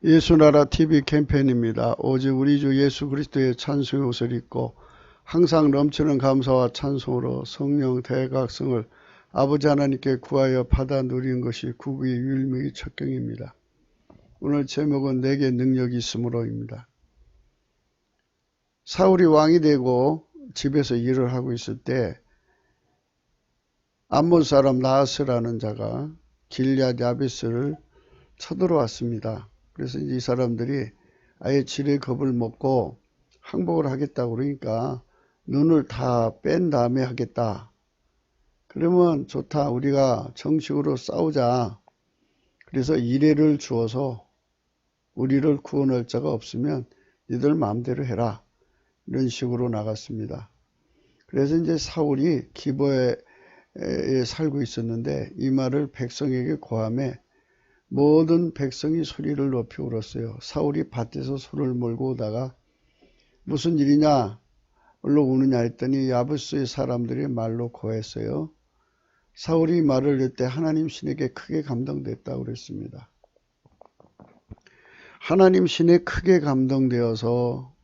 예수나라 TV 캠페인입니다. 오직 우리 주 예수 그리스도의 찬송의 옷을 입고 항상 넘치는 감사와 찬송으로 성령 대각성을 아버지 하나님께 구하여 받아 누리는 것이 구구의 유일무이 척경입니다. 오늘 제목은 내게 능력이 있으므로입니다. 사울이 왕이 되고 집에서 일을 하고 있을 때 암몬 사람 나하스라는 자가 길앗 야베스를 쳐들어왔습니다. 그래서 이 사람들이 아예 지레 겁을 먹고 항복을 하겠다고 그러니까 눈을 다 뺀 다음에 하겠다. 그러면 좋다. 우리가 정식으로 싸우자. 그래서 이레를 주어서 우리를 구원할 자가 없으면 니들 마음대로 해라. 이런 식으로 나갔습니다. 그래서 이제 사울이 기브에 살고 있었는데 이 말을 백성에게 고함해 모든 백성이 소리를 높이 울었어요. 사울이 밭에서 소를 몰고 오다가 무슨 일이냐 얼로 우느냐 했더니 야부스의 사람들이 말로 고했어요. 사울이 말을 할 때 하나님 신에게 크게 감동됐다고 그랬습니다. 하나님 신에 크게 감동되어서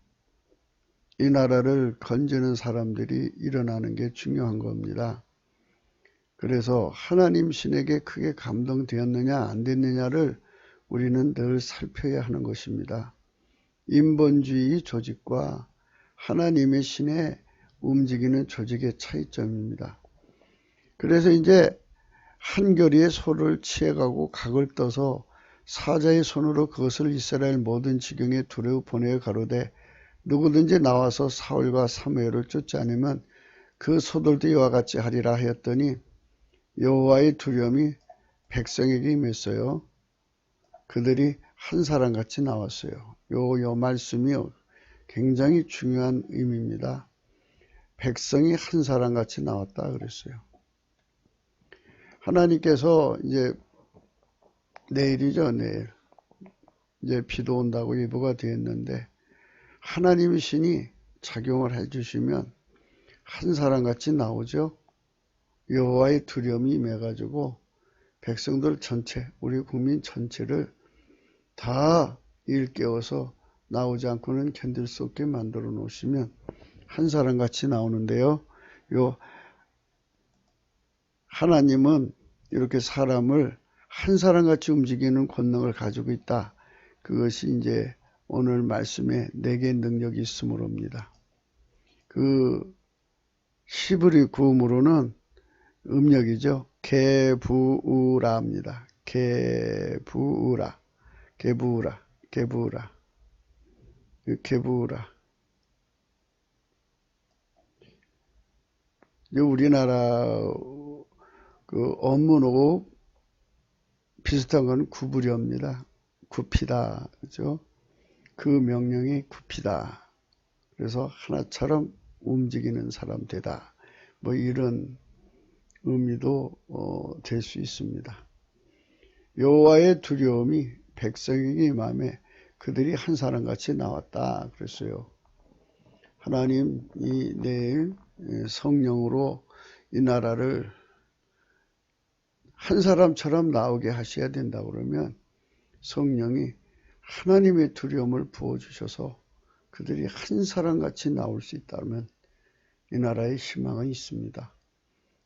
이 나라를 건지는 사람들이 일어나는 게 중요한 겁니다. 그래서 하나님 신에게 크게 감동되었느냐 안 됐느냐를 우리는 늘 살펴야 하는 것입니다. 인본주의 조직과 하나님의 신에 움직이는 조직의 차이점입니다. 그래서 이제 한결이의 소를 취해가고 각을 떠서 사자의 손으로 그것을 이스라엘 모든 지경에 두루 보내어 가로되 누구든지 나와서 사울과 사무엘을 쫓지 않으면 그 소들도 이와 같이 하리라 하였더니 여호와의 두려움이 백성에게 임했어요. 그들이 한 사람같이 나왔어요. 요 말씀이 굉장히 중요한 의미입니다. 백성이 한 사람같이 나왔다 그랬어요. 하나님께서 이제 내일이죠, 내일. 이제 비도 온다고 예보가 되었는데 하나님의 신이 작용을 해주시면 한 사람같이 나오죠. 여호와의 두려움이 임해가지고 백성들 전체, 우리 국민 전체를 다 일깨워서 나오지 않고는 견딜 수 없게 만들어 놓으시면 한 사람같이 나오는데요. 하나님은 이렇게 사람을 한 사람같이 움직이는 권능을 가지고 있다. 그것이 이제 오늘 말씀에 내게 능력이 있으므로입니다. 그 히브리 구음으로는 음력이죠. 게부우라입니다. 게부우라. 우리나라 그 언문하고 비슷한 건 구부려입니다. 굽히다. 그죠? 그 명령이 굽히다. 그래서 하나처럼 움직이는 사람 되다. 뭐 이런 의미도 될 수 있습니다. 여호와의 두려움이 백성에게 임함에 그들이 한 사람같이 나왔다 그랬어요. 하나님이 내일 성령으로 이 나라를 한 사람처럼 나오게 하셔야 된다 그러면 성령이 하나님의 두려움을 부어주셔서 그들이 한 사람같이 나올 수 있다면 이 나라에 희망은 있습니다.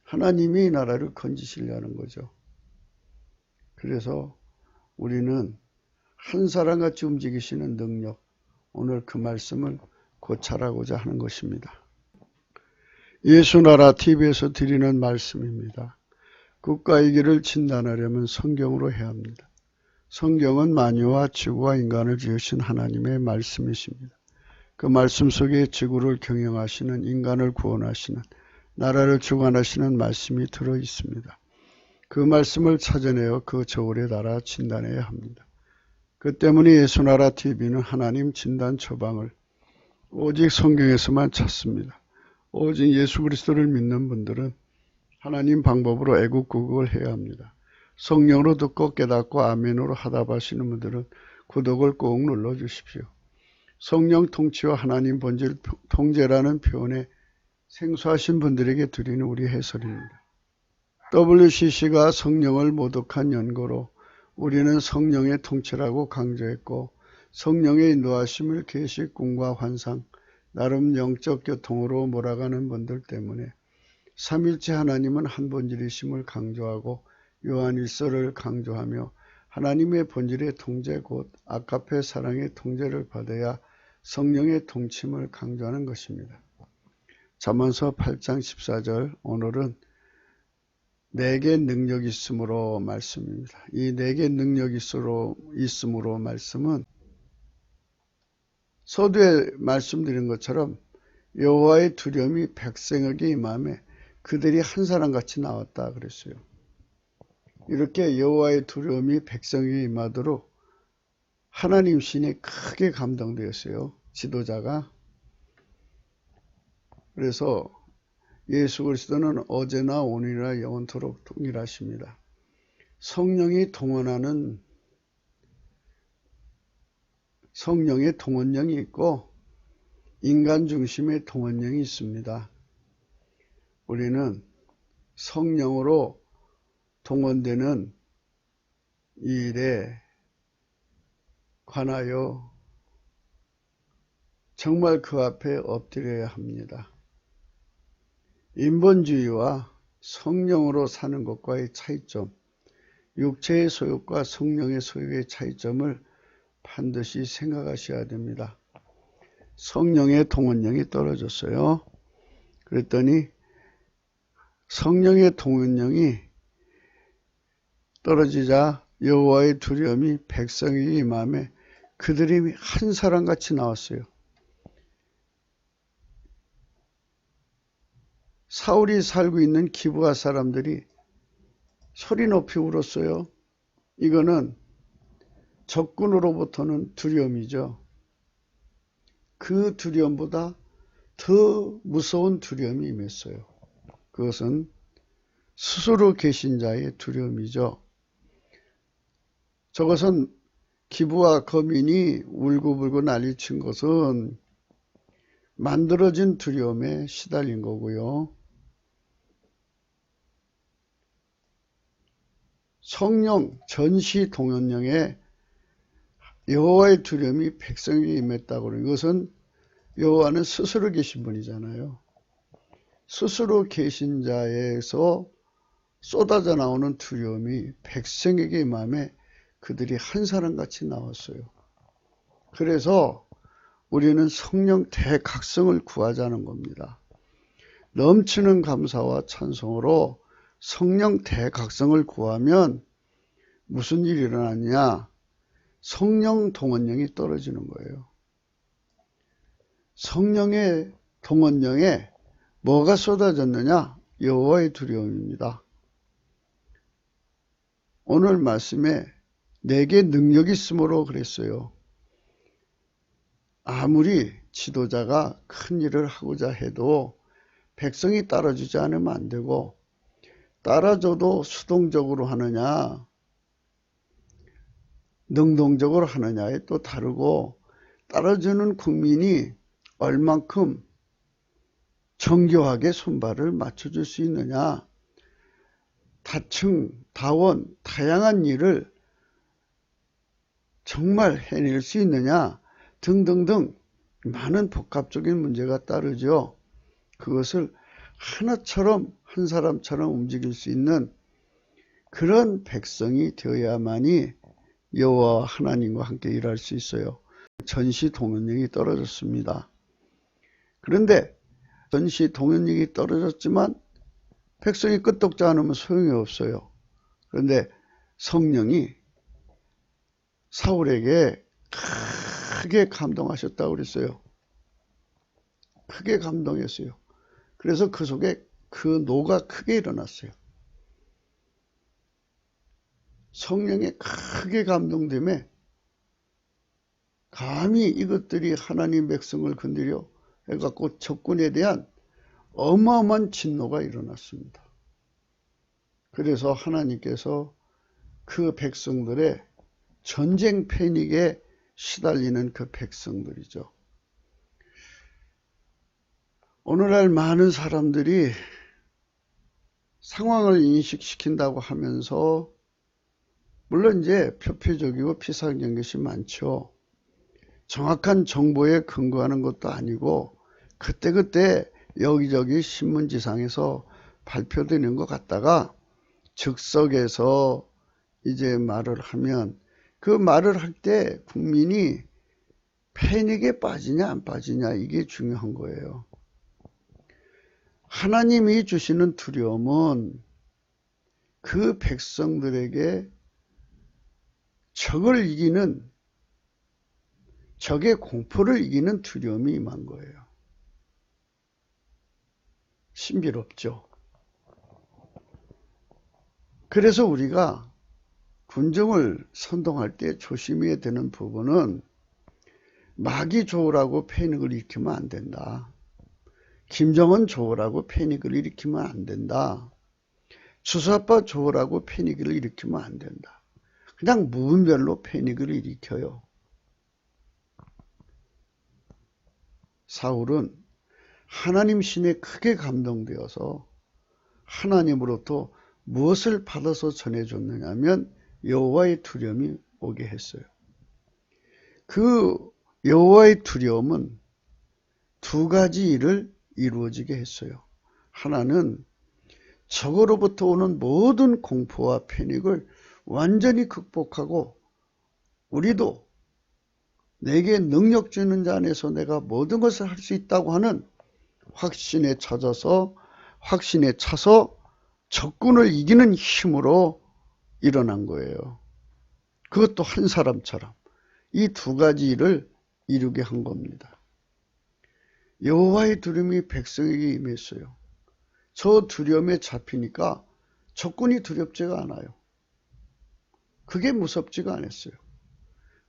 하나님이 이 나라를 건지시려는 거죠. 그래서 우리는 한 사람같이 움직이시는 능력, 오늘 그 말씀을 고찰하고자 하는 것입니다. 예수나라 TV에서 드리는 말씀입니다. 국가의 길을 진단하려면 성경으로 해야 합니다. 성경은 만유와 지구와 인간을 지으신 하나님의 말씀이십니다. 그 말씀 속에 지구를 경영하시는, 인간을 구원하시는, 나라를 주관하시는 말씀이 들어있습니다. 그 말씀을 찾아내어 그 저울에 달아 진단해야 합니다. 그 때문에 예수나라 TV는 하나님 진단 처방을 오직 성경에서만 찾습니다. 오직 예수 그리스도를 믿는 분들은 하나님 방법으로 애국구국을 해야 합니다. 성령으로 듣고 깨닫고 아멘으로 하답하시는 분들은 구독을 꼭 눌러주십시오. 성령 통치와 하나님 본질 통제라는 표현에 생소하신 분들에게 드리는 우리 해설입니다. WCC가 성령을 모독한 연고로 우리는 성령의 통치라고 강조했고 성령의 인도하심을 계시, 꿈과 환상, 나름 영적 교통으로 몰아가는 분들 때문에 삼일체 하나님은 한 본질이심을 강조하고 요한일서를 강조하며 하나님의 본질의 통제 곧 아가페 사랑의 통제를 받아야 성령의 통침을 강조하는 것입니다. 잠언서 8장 14절 오늘은 내게 능력이 있으므로 말씀입니다. 이 내게 능력이 있으므로 말씀은 서두에 말씀드린 것처럼 여호와의 두려움이 백성에게 임하매 그들이 한 사람같이 나왔다 그랬어요. 이렇게 여호와의 두려움이 백성에게 임하도록 하나님 신이 크게 감동되었어요. 지도자가. 그래서 예수 그리스도는 어제나 오늘이나 영원토록 동일하십니다. 성령이 동원하는 성령의 동원령이 있고 인간 중심의 동원령이 있습니다. 우리는 성령으로 동원되는 이 일에 관하여 정말 그 앞에 엎드려야 합니다. 인본주의와 성령으로 사는 것과의 차이점, 육체의 소욕과 성령의 소욕의 차이점을 반드시 생각하셔야 됩니다. 성령의 동원령이 떨어졌어요. 그랬더니 성령의 동원령이 떨어지자 여호와의 두려움이 백성에게 임하매 그들이 한 사람같이 나왔어요. 사울이 살고 있는 기브아 사람들이 소리 높이 울었어요. 이거는 적군으로부터는 두려움이죠. 그 두려움보다 더 무서운 두려움이 임했어요. 그것은 스스로 계신 자의 두려움이죠. 저것은 기브아 거민이 울고불고 난리친 것은 만들어진 두려움에 시달린 거고요. 성령 전시 동원령에 여호와의 두려움이 백성에게 임했다고 그러는 것은 여호와는 스스로 계신 분이잖아요. 스스로 계신 자에서 쏟아져 나오는 두려움이 백성에게 임함에 그들이 한 사람같이 나왔어요. 그래서 우리는 성령 대각성을 구하자는 겁니다. 넘치는 감사와 찬송으로 성령 대각성을 구하면 무슨 일이 일어나냐? 성령 동원령이 떨어지는 거예요. 성령의 동원령에 뭐가 쏟아졌느냐? 여호와의 두려움입니다. 오늘 말씀에 내게 능력이 있으므로 그랬어요. 아무리 지도자가 큰 일을 하고자 해도 백성이 따라주지 않으면 안 되고 따라줘도 수동적으로 하느냐 능동적으로 하느냐에 또 다르고 따라주는 국민이 얼만큼 정교하게 손발을 맞춰줄 수 있느냐 다층, 다원, 다양한 일을 정말 해낼 수 있느냐 등등등 많은 복합적인 문제가 따르죠. 그것을 하나처럼 한 사람처럼 움직일 수 있는 그런 백성이 되어야만이 여호와 하나님과 함께 일할 수 있어요. 전시 동원령이 떨어졌습니다. 그런데 전시 동원령이 떨어졌지만 백성이 끄떡지 않으면 소용이 없어요. 그런데 성령이 사울에게 크게 감동하셨다고 그랬어요. 크게 감동했어요. 그래서 그 속에 그 노가 크게 일어났어요. 성령에 크게 감동됨에 감히 이것들이 하나님 백성을 건드려 해갖고 적군에 대한 어마어마한 진노가 일어났습니다. 그래서 하나님께서 그 백성들의 전쟁 패닉에 시달리는 그 백성들이죠. 오늘날 많은 사람들이 상황을 인식시킨다고 하면서 물론 이제 표피적이고 피상적인 것이 많죠. 정확한 정보에 근거하는 것도 아니고 그때그때 여기저기 신문지상에서 발표되는 것 같다가 즉석에서 이제 말을 하면 그 말을 할 때 국민이 패닉에 빠지냐 안 빠지냐 이게 중요한 거예요. 하나님이 주시는 두려움은 그 백성들에게 적을 이기는, 적의 공포를 이기는 두려움이 임한 거예요. 신비롭죠. 그래서 우리가 군정을 선동할 때 조심해야 되는 부분은 마귀 좋으라고 패닉을 일으키면 안 된다. 김정은 좋으라고 패닉을 일으키면 안 된다. 주사파 좋으라고 패닉을 일으키면 안 된다. 그냥 무분별로 패닉을 일으켜요. 사울은 하나님 신에 크게 감동되어서 하나님으로부터 무엇을 받아서 전해줬느냐면 여호와의 두려움이 오게 했어요. 그 여호와의 두려움은 두 가지 일을 이루어지게 했어요. 하나는 적으로부터 오는 모든 공포와 패닉을 완전히 극복하고 우리도 내게 능력 주는 자 안에서 내가 모든 것을 할 수 있다고 하는 확신에 차서 적군을 이기는 힘으로 일어난 거예요. 그것도 한 사람처럼 이 두 가지 일을 이루게 한 겁니다. 여호와의 두려움이 백성에게 임했어요. 저 두려움에 잡히니까 적군이 두렵지가 않아요. 그게 무섭지가 않았어요.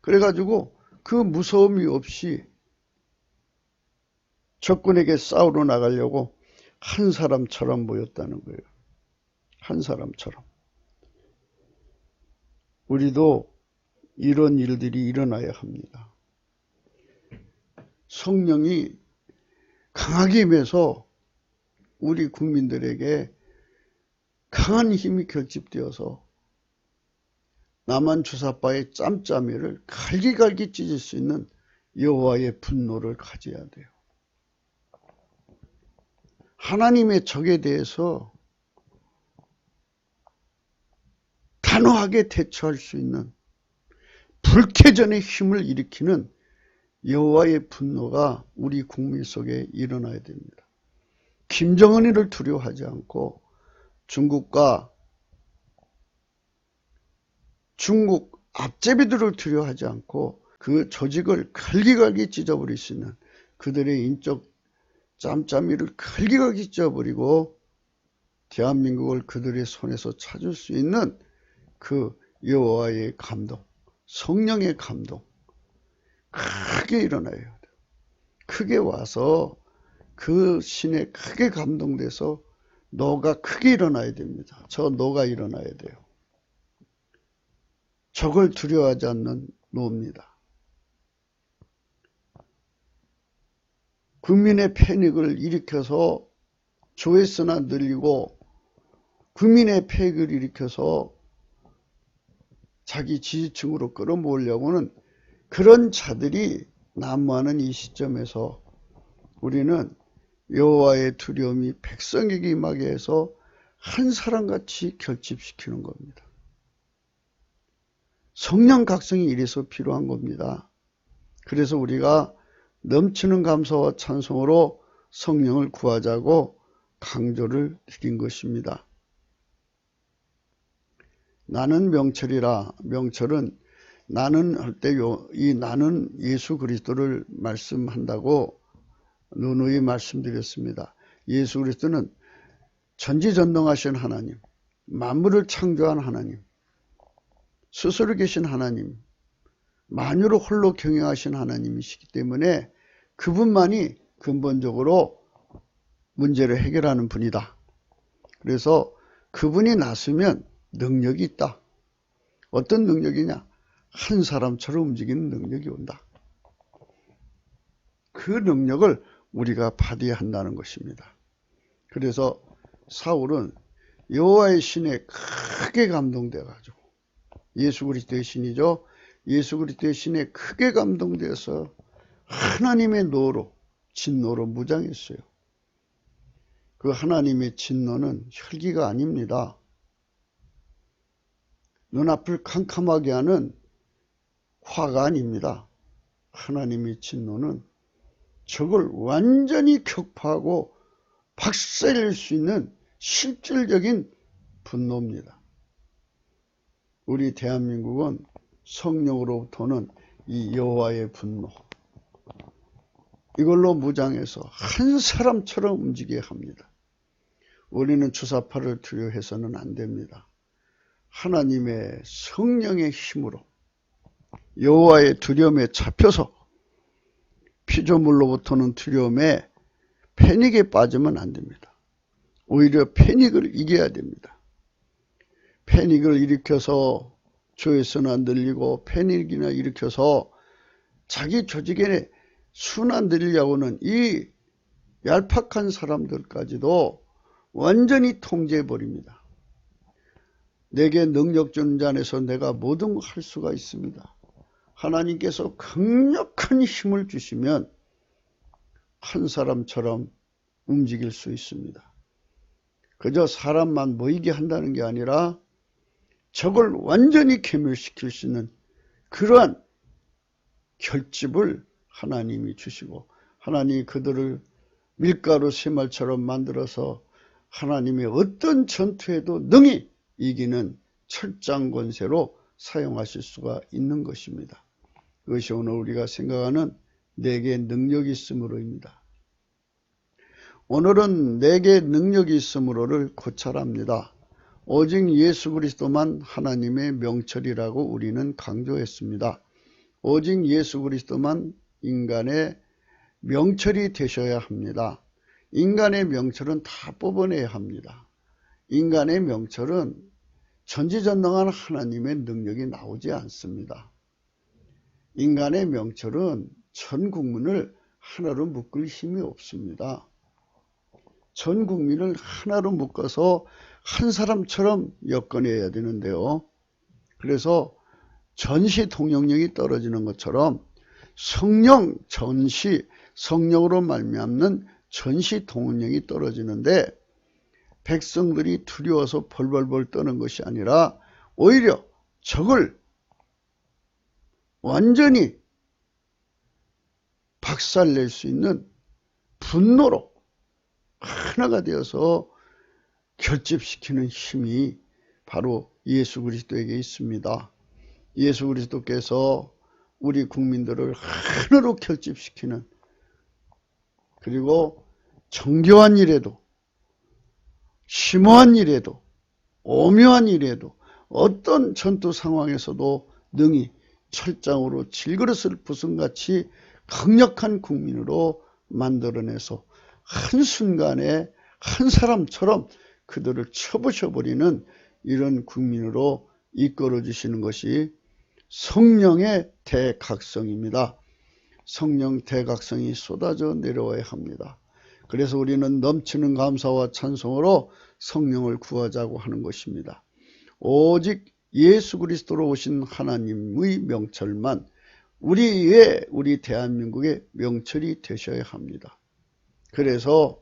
그래가지고 그 무서움이 없이 적군에게 싸우러 나가려고 한 사람처럼 모였다는 거예요. 한 사람처럼. 우리도 이런 일들이 일어나야 합니다. 성령이 강하게 임해서 우리 국민들에게 강한 힘이 결집되어서 남한 주사파의 짬짬이를 갈기갈기 찢을 수 있는 여호와의 분노를 가져야 돼요. 하나님의 적에 대해서 단호하게 대처할 수 있는 불쾌전의 힘을 일으키는 여호와의 분노가 우리 국민 속에 일어나야 됩니다. 김정은이를 두려워하지 않고 중국 앞제비들을 두려워하지 않고 그 조직을 갈기갈기 찢어버릴 수 있는 그들의 인적 짬짬이를 갈기갈기 찢어버리고 대한민국을 그들의 손에서 찾을 수 있는 그 여호와의 감동, 성령의 감동 크게 일어나야 돼요. 크게 와서 그 신에 크게 감동돼서 노가 크게 일어나야 됩니다. 저 노가 일어나야 돼요. 적을 두려워하지 않는 노입니다. 국민의 패닉을 일으켜서 조회수나 늘리고 국민의 패닉을 일으켜서 자기 지지층으로 끌어모으려고는 그런 자들이 난무하는 이 시점에서 우리는 여호와의 두려움이 백성에게 임하게 해서 한 사람같이 결집시키는 겁니다. 성령 각성이 이래서 필요한 겁니다. 그래서 우리가 넘치는 감사와 찬송으로 성령을 구하자고 강조를 드린 것입니다. 나는 명철이라. 명철은 나는 할 때 이 나는 예수 그리스도를 말씀한다고 누누이 말씀드렸습니다. 예수 그리스도는 전지전능하신 하나님, 만물을 창조한 하나님, 스스로 계신 하나님, 만유를 홀로 경영하신 하나님이시기 때문에 그분만이 근본적으로 문제를 해결하는 분이다. 그래서 그분이 나서면 능력이 있다. 어떤 능력이냐? 한 사람처럼 움직이는 능력이 온다. 그 능력을 우리가 받아야 한다는 것입니다. 그래서 사울은 여호와의 신에 크게 감동돼 가지고 예수 그리스도의 신이죠. 예수 그리스도의 신에 크게 감동되어서 하나님의 노로, 진노로 무장했어요. 그 하나님의 진노는 혈기가 아닙니다. 눈앞을 캄캄하게 하는 화가 아닙니다. 하나님의 진노는 적을 완전히 격파하고 박살낼 수 있는 실질적인 분노입니다. 우리 대한민국은 성령으로부터는 이 여호와의 분노, 이걸로 무장해서 한 사람처럼 움직여야 합니다. 우리는 주사파를 두려워해서는 안 됩니다. 하나님의 성령의 힘으로 여호와의 두려움에 잡혀서 피조물로부터는 두려움에 패닉에 빠지면 안 됩니다. 오히려 패닉을 이겨야 됩니다. 패닉을 일으켜서 조회수는 안 들리고 패닉이나 일으켜서 자기 조직에 순환 들리려고는 이 얄팍한 사람들까지도 완전히 통제해버립니다. 내게 능력 주는 자 안에서 내가 모든 걸 할 수가 있습니다. 하나님께서 강력한 힘을 주시면 한 사람처럼 움직일 수 있습니다. 그저 사람만 모이게 한다는 게 아니라 적을 완전히 괴멸시킬 수 있는 그러한 결집을 하나님이 주시고, 하나님이 그들을 밀가루 새말처럼 만들어서 하나님의 어떤 전투에도 능히 이기는 철장 권세로 사용하실 수가 있는 것입니다. 그것이 오늘 우리가 생각하는 내게 능력이 있으므로입니다. 오늘은 내게 능력이 있으므로를 고찰합니다. 오직 예수 그리스도만 하나님의 명철이라고 우리는 강조했습니다. 오직 예수 그리스도만 인간의 명철이 되셔야 합니다. 인간의 명철은 다 뽑아내야 합니다. 인간의 명철은 전지전능한 하나님의 능력이 나오지 않습니다. 인간의 명철은 전 국민을 하나로 묶을 힘이 없습니다. 전 국민을 하나로 묶어서 한 사람처럼 엮어내야 되는데요. 그래서 전시 통용력이 떨어지는 것처럼 성령 전시, 성령으로 말미암는 전시 통용력이 떨어지는데, 백성들이 두려워서 벌벌벌 떠는 것이 아니라 오히려 적을 완전히 박살낼 수 있는 분노로 하나가 되어서 결집시키는 힘이 바로 예수 그리스도에게 있습니다. 예수 그리스도께서 우리 국민들을 하나로 결집시키는, 그리고 정교한 일에도 심오한 일에도 오묘한 일에도 어떤 전투 상황에서도 능히 철장으로 질그릇을 부순같이 강력한 국민으로 만들어내서 한순간에 한 사람처럼 그들을 쳐부셔버리는 이런 국민으로 이끌어 주시는 것이 성령의 대각성입니다. 성령 대각성이 쏟아져 내려와야 합니다. 그래서 우리는 넘치는 감사와 찬송으로 성령을 구하자고 하는 것입니다. 오직 예수 그리스도로 오신 하나님의 명철만 우리 대한민국의 명철이 되셔야 합니다. 그래서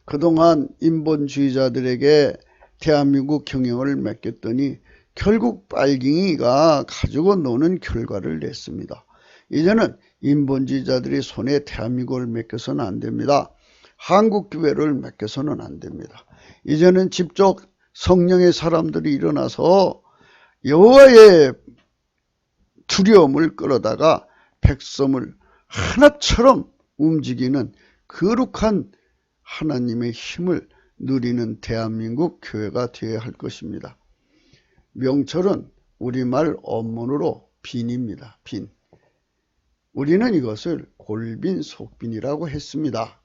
그동안 인본주의자들에게 대한민국 경영을 맡겼더니 결국 빨갱이가 가지고 노는 결과를 냈습니다. 이제는 인본주의자들이 손에 대한민국을 맡겨서는 안 됩니다. 한국교회를 맡겨서는 안 됩니다. 이제는 직접 성령의 사람들이 일어나서 여호와의 두려움을 끌어다가 백성을 하나처럼 움직이는 거룩한 하나님의 힘을 누리는 대한민국 교회가 되어야 할 것입니다. 명철은 우리말 언문으로 빈입니다. 빈. 우리는 이것을 골빈 속빈이라고 했습니다.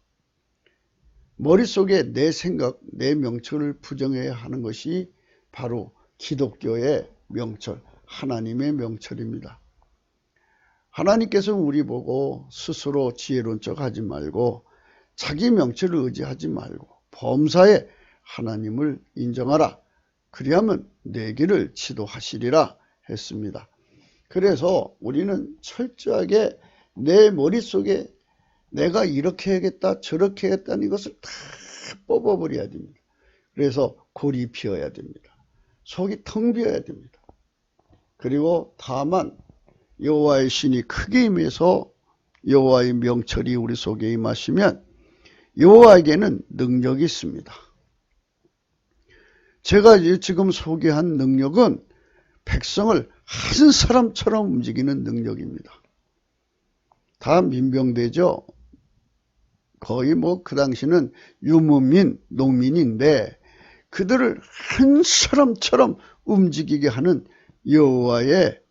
머릿속에 내 생각, 내 명철을 부정해야 하는 것이 바로 기독교의 명철, 하나님의 명철입니다. 하나님께서 우리 보고 스스로 지혜로운 척 하지 말고 자기 명철을 의지하지 말고 범사에 하나님을 인정하라. 그리하면 내 길을 지도하시리라 했습니다. 그래서 우리는 철저하게 내 머릿속에 내가 이렇게 해야겠다 저렇게 해야겠다는 것을 다 뽑아버려야 됩니다. 그래서 골이 비어야 됩니다. 속이 텅 비어야 됩니다. 그리고 다만 여호와의 신이 크게 임해서 여호와의 명철이 우리 속에 임하시면 여호와에게는 능력이 있습니다. 제가 지금 소개한 능력은 백성을 한 사람처럼 움직이는 능력입니다. 다 민병대죠. 거의 그 당시는 유목민, 농민인데 그들을 한 사람처럼 움직이게 하는 여호와의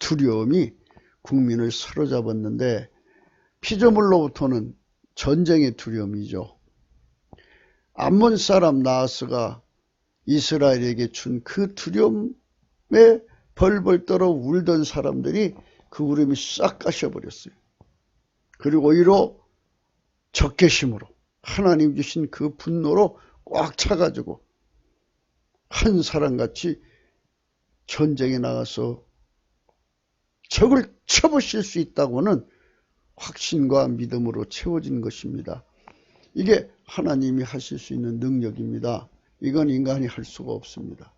두려움이 국민을 사로잡았는데 피조물로부터는 전쟁의 두려움이죠. 암몬 사람 나하스가 이스라엘에게 준 그 두려움에 벌벌 떨어 울던 사람들이 그 울음이 싹 가셔버렸어요. 그리고 오히려 적개심으로 하나님 주신 그 분노로 꽉 차가지고 한 사람같이 전쟁에 나가서 적을 쳐부실 수 있다고는 확신과 믿음으로 채워진 것입니다. 이게 하나님이 하실 수 있는 능력입니다. 이건 인간이 할 수가 없습니다.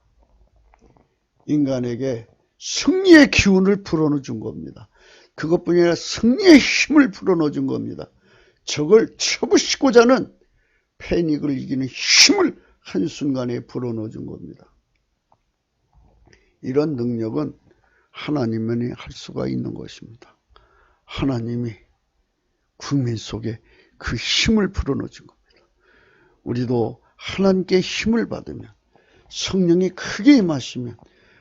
인간에게 승리의 기운을 불어넣어 준 겁니다. 그것뿐이 아니라 승리의 힘을 불어넣어 준 겁니다. 적을 쳐부시고자 하는 패닉을 이기는 힘을 한순간에 불어넣어 준 겁니다. 이런 능력은 하나님만이 할 수가 있는 것입니다. 하나님이 국민 속에 그 힘을 불어넣어 준 겁니다. 우리도 하나님께 힘을 받으면 성령이 크게 임하시면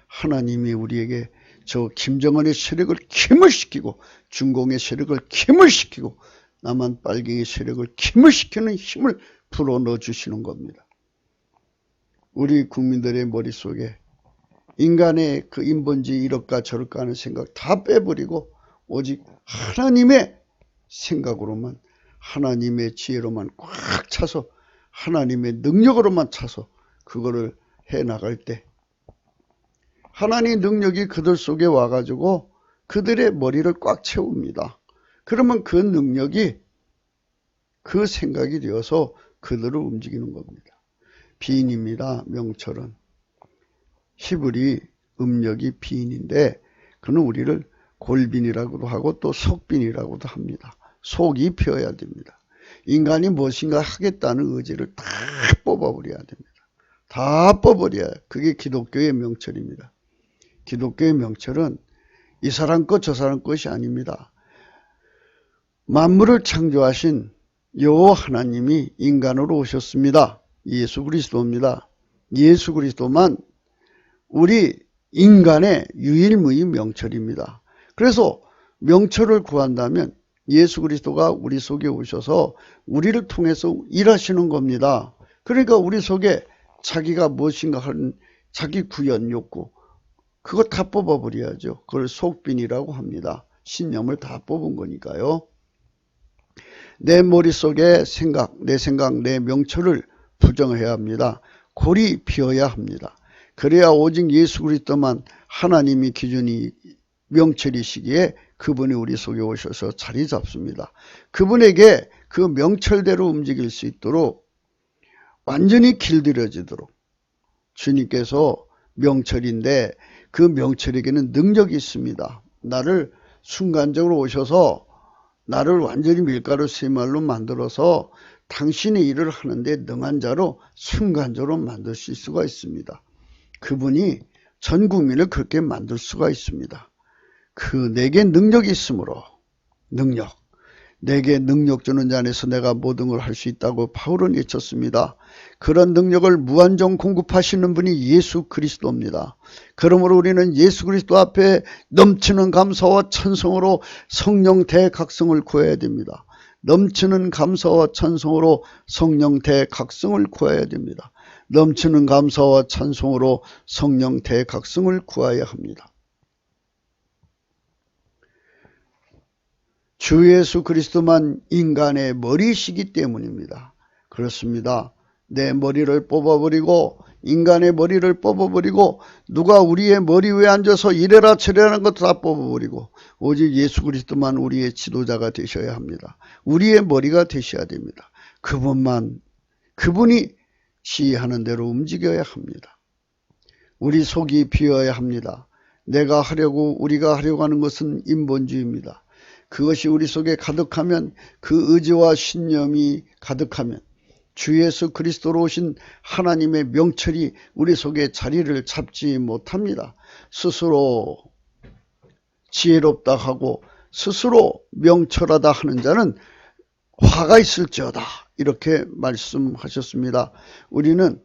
하나님이 우리에게 저 김정은의 세력을 기물시키고 중공의 세력을 기물시키고 남한 빨갱이 세력을 기물시키는 힘을 불어넣어 주시는 겁니다. 우리 국민들의 머릿속에 인간의 그 인본주의 이럴까 저럴까 하는 생각 다 빼버리고 오직 하나님의 생각으로만 하나님의 지혜로만 꽉 차서 하나님의 능력으로만 차서 그거를 해나갈 때 하나님의 능력이 그들 속에 와가지고 그들의 머리를 꽉 채웁니다. 그러면 그 능력이 그 생각이 되어서 그들을 움직이는 겁니다. 비인입니다. 명철은. 히브리 음력이 비인인데 그는 우리를 골빈이라고도 하고 또 속빈이라고도 합니다. 속이 비어야 됩니다. 인간이 무엇인가 하겠다는 의지를 다 뽑아버려야 됩니다. 다 뽑아버려야 그게 기독교의 명철입니다. 기독교의 명철은 이 사람 것 저 사람 것이 아닙니다. 만물을 창조하신 여호와 하나님이 인간으로 오셨습니다. 예수 그리스도입니다. 예수 그리스도만 우리 인간의 유일무이 명철입니다. 그래서 명철을 구한다면 예수 그리스도가 우리 속에 오셔서 우리를 통해서 일하시는 겁니다. 그러니까 우리 속에 자기가 무엇인가 하는 자기 구현 욕구 그거 다 뽑아버려야죠. 그걸 속빈이라고 합니다. 신념을 다 뽑은 거니까요. 내 머릿속에 내 생각, 내 명철을 부정해야 합니다. 골이 비어야 합니다. 그래야 오직 예수 그리스도만 하나님이 기준이 명철이시기에 그분이 우리 속에 오셔서 자리 잡습니다. 그분에게 그 명철대로 움직일 수 있도록 완전히 길들여지도록 주님께서 명철인데 그 명철에게는 능력이 있습니다. 나를 순간적으로 오셔서 나를 완전히 밀가루 쇠말로 만들어서 당신의 일을 하는데 능한 자로 순간적으로 만드실 수가 있습니다. 그분이 전 국민을 그렇게 만들 수가 있습니다. 내게 능력이 있으므로 내게 능력 주는 자 안에서 내가 모든 걸 할 수 있다고 바울은 외쳤습니다. 그런 능력을 무한정 공급하시는 분이 예수 그리스도입니다. 그러므로 우리는 예수 그리스도 앞에 넘치는 감사와 찬송으로 성령 대각성을 구해야 됩니다. 넘치는 감사와 찬송으로 성령 대각성을 구해야 됩니다. 넘치는 감사와 찬송으로 성령 대각성을 구해야 합니다. 주 예수 그리스도만 인간의 머리이시기 때문입니다. 그렇습니다. 내 머리를 뽑아버리고 인간의 머리를 뽑아버리고 누가 우리의 머리 위에 앉아서 이래라 저래라는 것도 다 뽑아버리고 오직 예수 그리스도만 우리의 지도자가 되셔야 합니다. 우리의 머리가 되셔야 됩니다. 그분이 지휘하는 대로 움직여야 합니다. 우리 속이 비어야 합니다. 우리가 하려고 하는 것은 인본주의입니다. 그것이 우리 속에 가득하면, 그 의지와 신념이 가득하면 주 예수 그리스도로 오신 하나님의 명철이 우리 속에 자리를 잡지 못합니다. 스스로 지혜롭다 하고 스스로 명철하다 하는 자는 화가 있을지어다, 이렇게 말씀하셨습니다. 우리는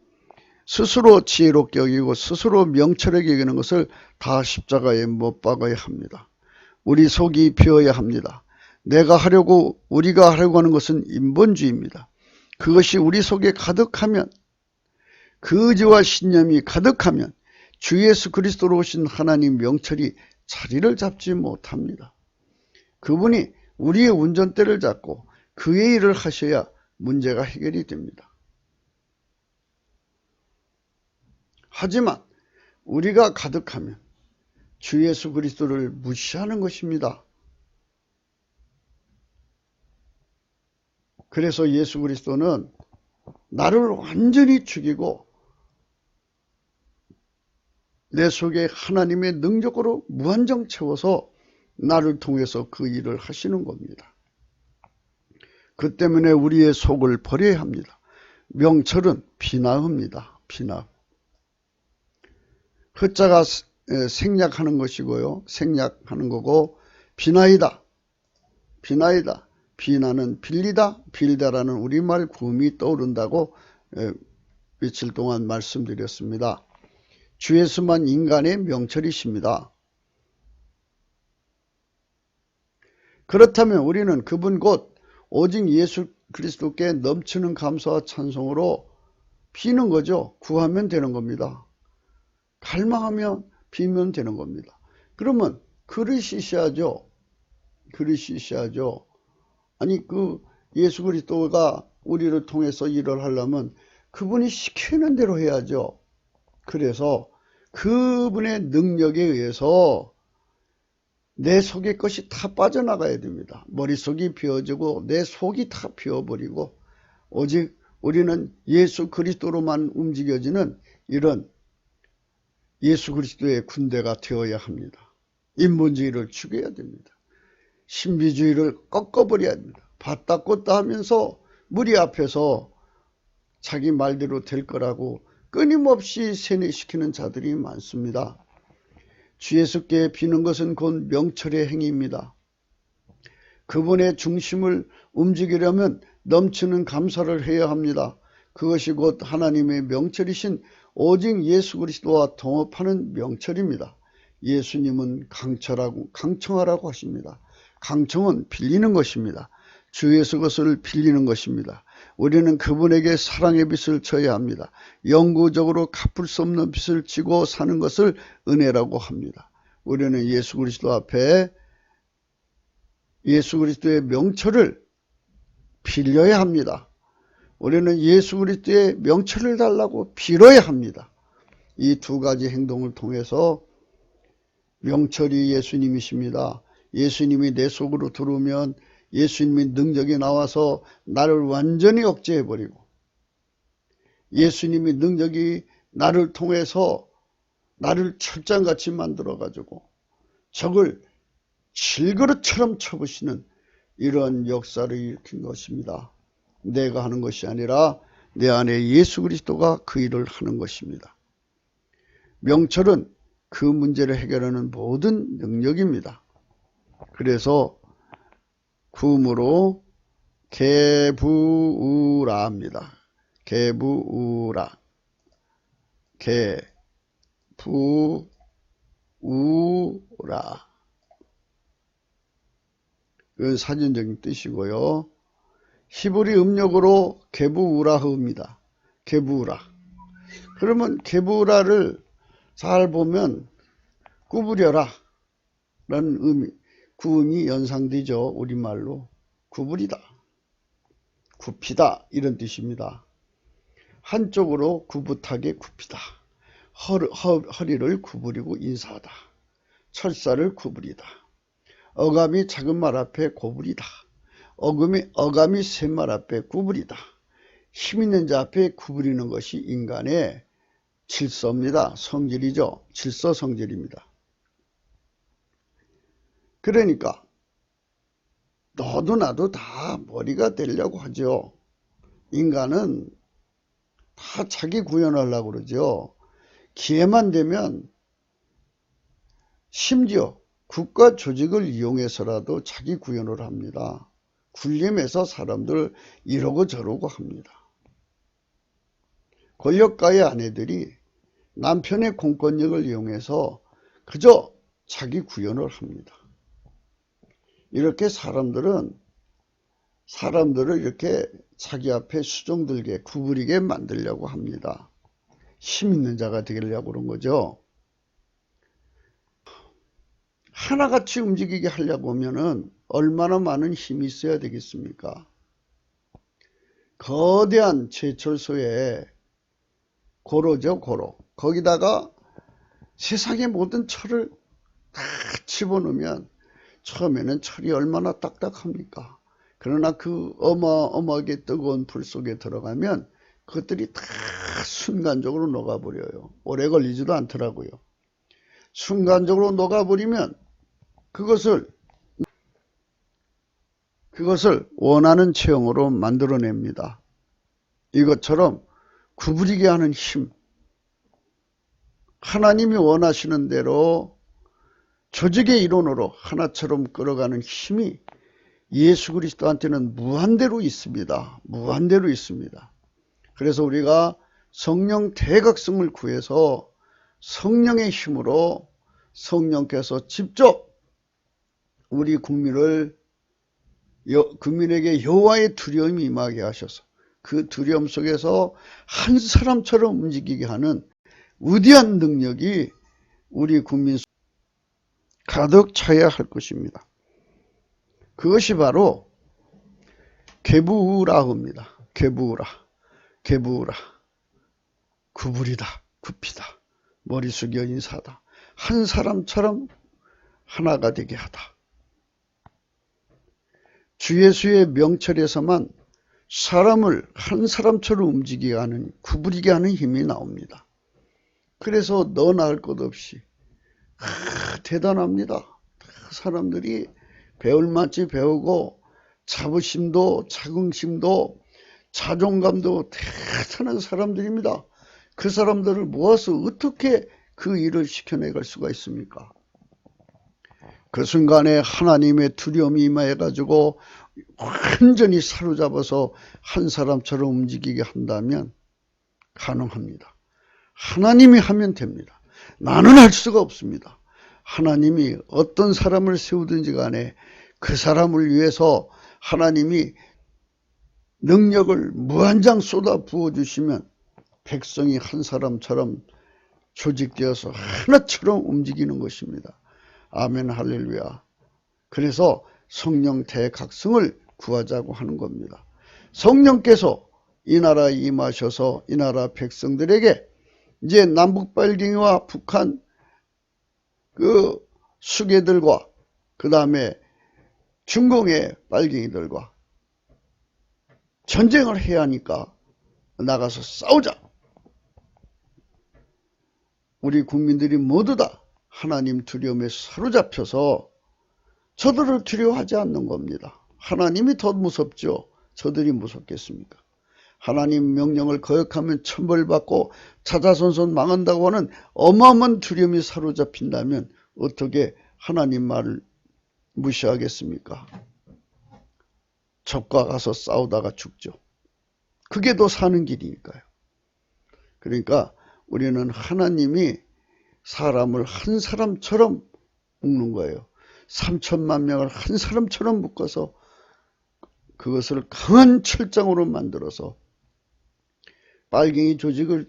스스로 지혜롭게 여기고 스스로 명철하게 여기는 것을 다 십자가에 못 박아야 합니다. 우리 속이 비어야 합니다. 우리가 하려고 하는 것은 인본주의입니다. 그것이 우리 속에 가득하면, 그 의지와 신념이 가득하면 주 예수 그리스도로 오신 하나님 명철이 자리를 잡지 못합니다. 그분이 우리의 운전대를 잡고 그의 일을 하셔야 문제가 해결이 됩니다. 하지만 우리가 가득하면 주 예수 그리스도를 무시하는 것입니다. 그래서 예수 그리스도는 나를 완전히 죽이고 내 속에 하나님의 능력으로 무한정 채워서 나를 통해서 그 일을 하시는 겁니다. 그 때문에 우리의 속을 버려야 합니다. 명철은 비나입니다. 비나. 흑자가 생략하는 것이고요. 생략하는 거고, 비나이다. 비나이다. 비나는 빌리다. 빌다라는 우리말 구음이 떠오른다고 며칠 동안 말씀드렸습니다. 주 예수만 인간의 명철이십니다. 그렇다면 우리는 그분 곧 오직 예수 그리스도께 넘치는 감사와 찬송으로 비는 거죠. 구하면 되는 겁니다. 갈망하면 비면 되는 겁니다. 그러면 그릇이 있어야죠. 그릇이 있어야죠. 아니, 예수 그리스도가 우리를 통해서 일을 하려면 그분이 시키는 대로 해야죠. 그래서 그분의 능력에 의해서 내 속의 것이 다 빠져나가야 됩니다. 머릿속이 비워지고 내 속이 다 비워버리고 오직 우리는 예수 그리스도로만 움직여지는 이런 예수 그리스도의 군대가 되어야 합니다. 인본주의를 죽여야 됩니다. 신비주의를 꺾어버려야 합니다. 봤다 꽂다 하면서 무리 앞에서 자기 말대로 될 거라고 끊임없이 세뇌시키는 자들이 많습니다. 주 예수께 비는 것은 곧 명철의 행위입니다. 그분의 중심을 움직이려면 넘치는 감사를 해야 합니다. 그것이 곧 하나님의 명철이신 오직 예수 그리스도와 동업하는 명철입니다. 예수님은 강청하라고 하십니다. 강청은 빌리는 것입니다. 주 예수 것을 빌리는 것입니다. 우리는 그분에게 사랑의 빚을 져야 합니다. 영구적으로 갚을 수 없는 빚을 지고 사는 것을 은혜라고 합니다. 우리는 예수 그리스도 앞에 예수 그리스도의 명철을 빌려야 합니다. 우리는 예수 그리스도의 명철을 달라고 빌어야 합니다. 이 두 가지 행동을 통해서 명철이 예수님이십니다. 예수님이 내 속으로 들어오면 예수님의 능력이 나와서 나를 완전히 억제해버리고 예수님의 능력이 나를 통해서 나를 철장같이 만들어가지고 적을 질그릇처럼 쳐부시는 이런 역사를 일으킨 것입니다. 내가 하는 것이 아니라 내 안에 예수 그리스도가 그 일을 하는 것입니다. 명철은 그 문제를 해결하는 모든 능력입니다. 그래서 구음으로 개부우라 합니다. 개부우라. 개부우라. 이건 사전적인 뜻이고요. 히브리 음력으로 개부우라흐입니다. 개부우라. 그러면 개부우라를 잘 보면 구부려라 라는 의미, 구음이 연상되죠. 우리말로 구부리다, 굽히다 이런 뜻입니다. 한쪽으로 구붓하게 굽히다. 허리를 구부리고 인사하다. 철사를 구부리다. 어감이 작은 말 앞에 고부리다. 어감이 센 말 앞에 구부리다. 힘 있는 자 앞에 구부리는 것이 인간의 질서입니다. 성질이죠. 질서 성질입니다. 그러니까 너도 나도 다 머리가 되려고 하죠. 인간은 다 자기 구현하려고 그러죠. 기회만 되면 심지어 국가 조직을 이용해서라도 자기 구현을 합니다. 군림해서 사람들 이러고 저러고 합니다. 권력가의 아내들이 남편의 공권력을 이용해서 그저 자기 구현을 합니다. 이렇게 사람들을 이렇게 자기 앞에 수종들게 구부리게 만들려고 합니다. 힘 있는 자가 되려고 그런 거죠. 하나같이 움직이게 하려고 하면은 얼마나 많은 힘이 있어야 되겠습니까? 거대한 제철소에 고로죠, 고로. 거기다가 세상의 모든 철을 다 집어넣으면 처음에는 철이 얼마나 딱딱합니까? 그러나 그 어마어마하게 뜨거운 불 속에 들어가면 그것들이 다 순간적으로 녹아버려요. 오래 걸리지도 않더라고요. 순간적으로 녹아버리면 그것을 원하는 체형으로 만들어냅니다. 이것처럼 구부리게 하는 힘, 하나님이 원하시는 대로 조직의 이론으로 하나처럼 끌어가는 힘이 예수 그리스도한테는 무한대로 있습니다. 무한대로 있습니다. 그래서 우리가 성령 대각성을 구해서 성령의 힘으로 성령께서 직접 우리 국민에게 여호와의 두려움이 임하게 하셔서 그 두려움 속에서 한 사람처럼 움직이게 하는 위대한 능력이 우리 국민 속에 가득 차야 할 것입니다. 그것이 바로 게부라입니다. 게부라. 구부리다, 굽히다, 머리 숙여 인사하다. 한 사람처럼 하나가 되게 하다. 주 예수의 명철에서만 사람을 한 사람처럼 움직이게 하는, 구부리게 하는 힘이 나옵니다. 그래서 너나 할 것 없이 대단합니다. 사람들이 배울 만치 배우고 자부심도 자긍심도 자존감도 대단한 사람들입니다. 그 사람들을 모아서 어떻게 그 일을 시켜내갈 수가 있습니까? 그 순간에 하나님의 두려움이 임해가지고 완전히 사로잡아서 한 사람처럼 움직이게 한다면 가능합니다. 하나님이 하면 됩니다. 나는 할 수가 없습니다. 하나님이 어떤 사람을 세우든지 간에 그 사람을 위해서 하나님이 능력을 무한장 쏟아 부어주시면 백성이 한 사람처럼 조직되어서 하나처럼 움직이는 것입니다. 아멘 할렐루야. 그래서 성령 대각성을 구하자고 하는 겁니다. 성령께서 이 나라에 임하셔서 이 나라 백성들에게 이제 남북 빨갱이와 북한 그 수괴들과 그 다음에 중공의 빨갱이들과 전쟁을 해야 하니까 나가서 싸우자. 우리 국민들이 모두 다 하나님 두려움에 사로잡혀서 저들을 두려워하지 않는 겁니다. 하나님이 더 무섭죠. 저들이 무섭겠습니까? 하나님 명령을 거역하면 천벌받고 자자손손 망한다고 하는 어마어마한 두려움이 사로잡힌다면 어떻게 하나님 말을 무시하겠습니까? 적과 가서 싸우다가 죽죠. 그게 더 사는 길이니까요. 그러니까 우리는 하나님이 사람을 한 사람처럼 묶는 거예요. 3천만 명을 한 사람처럼 묶어서 그것을 강한 철장으로 만들어서 빨갱이 조직을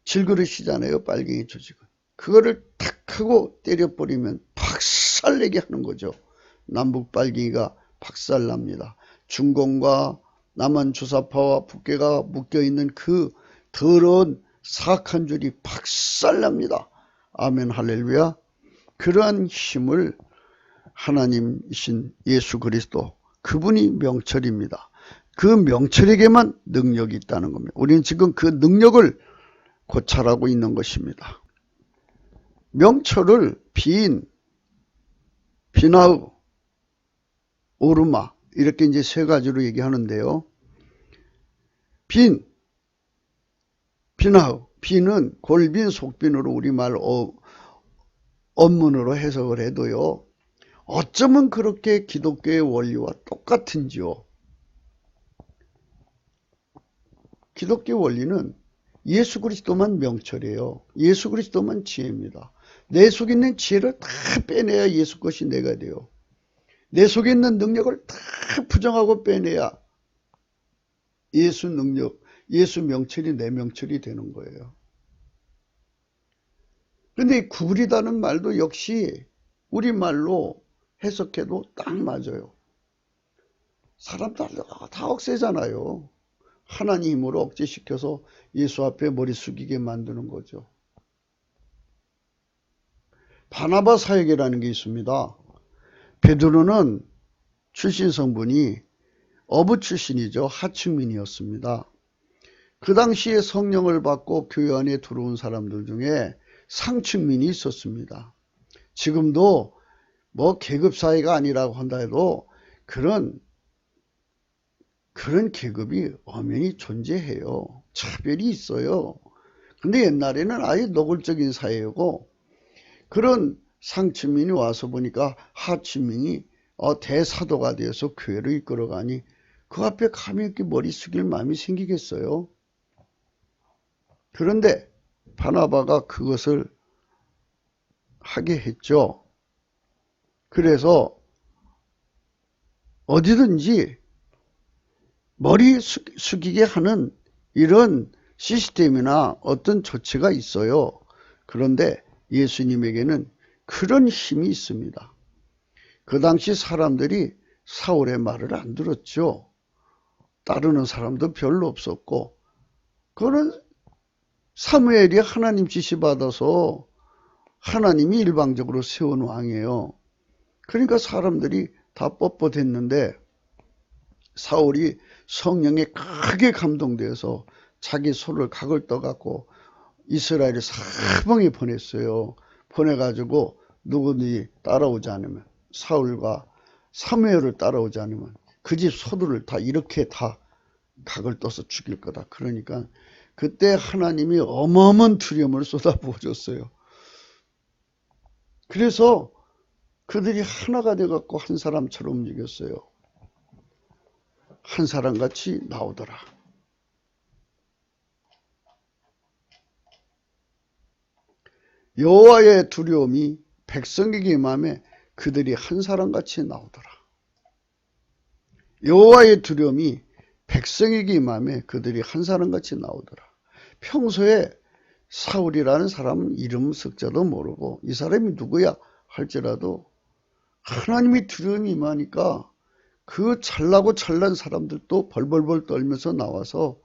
질그릇이잖아요. 빨갱이 조직은. 그거를 탁 하고 때려버리면 박살내게 하는 거죠. 남북 빨갱이가 박살납니다. 중공과 남한 주사파와 북괴가 묶여있는 그 더러운 사악한 줄이 박살납니다. 아멘 할렐루야. 그러한 힘을 하나님이신 예수 그리스도 그분이 명철입니다. 그 명철에게만 능력이 있다는 겁니다. 우리는 지금 그 능력을 고찰하고 있는 것입니다. 명철을 비나우, 오르마 이렇게 이제 세 가지로 얘기하는데요. 비나우, 비는 골빈, 속빈으로 우리말 언문으로 해석을 해도요. 어쩌면 그렇게 기독교의 원리와 똑같은지요. 기독교 원리는 예수 그리스도만 명철이에요. 예수 그리스도만 지혜입니다. 내 속에 있는 지혜를 다 빼내야 예수 것이 내가 돼요. 내 속에 있는 능력을 다 부정하고 빼내야 예수 능력, 예수 명철이 내 명철이 되는 거예요. 그런데 구리다는 말도 역시 우리말로 해석해도 딱 맞아요. 사람들 다 억세잖아요. 하나님 힘으로 억제시켜서 예수 앞에 머리 숙이게 만드는 거죠. 바나바 사역이라는 게 있습니다. 베드로는 출신 성분이 어부 출신이죠. 하층민이었습니다. 그 당시에 성령을 받고 교회 안에 들어온 사람들 중에 상층민이 있었습니다. 지금도 뭐 계급 사회가 아니라고 한다 해도 그런 계급이 엄연히 존재해요. 차별이 있어요. 근데 옛날에는 아예 노골적인 사회였고 그런 상층민이 와서 보니까 하층민이 대사도가 되어서 교회를 이끌어가니 그 앞에 감히 이렇게 머리 숙일 마음이 생기겠어요. 그런데 바나바가 그것을 하게 했죠. 그래서 어디든지 머리 숙이게 하는 이런 시스템이나 어떤 조치가 있어요. 그런데 예수님에게는 그런 힘이 있습니다. 그 당시 사람들이 사울의 말을 안 들었죠. 따르는 사람도 별로 없었고 그는 사무엘이 하나님 지시받아서 하나님이 일방적으로 세운 왕이에요. 그러니까 사람들이 다 뻣뻣했는데 사울이 성령에 크게 감동되어서 자기 손을 각을 떠갖고 이스라엘을 사방에 보냈어요. 보내가지고 누구든지 따라오지 않으면 사울과 사무엘을 따라오지 않으면 그 집 소들을 다 이렇게 다 각을 떠서 죽일 거다. 그러니까 그때 하나님이 어마어마한 두려움을 쏟아부어줬어요. 그래서 그들이 하나가 돼갖고 한 사람처럼 움직였어요. 한 사람같이 나오더라. 여호와의 두려움이 백성에게 임함에 그들이 한 사람같이 나오더라. 여호와의 두려움이 백성에게 임함에 그들이 한 사람같이 나오더라. 평소에 사울이라는 사람은 이름 석자도 모르고 이 사람이 누구야 할지라도 하나님이 두려움이 임하니까 그 잘나고 잘난 사람들도 벌벌벌 떨면서 나와서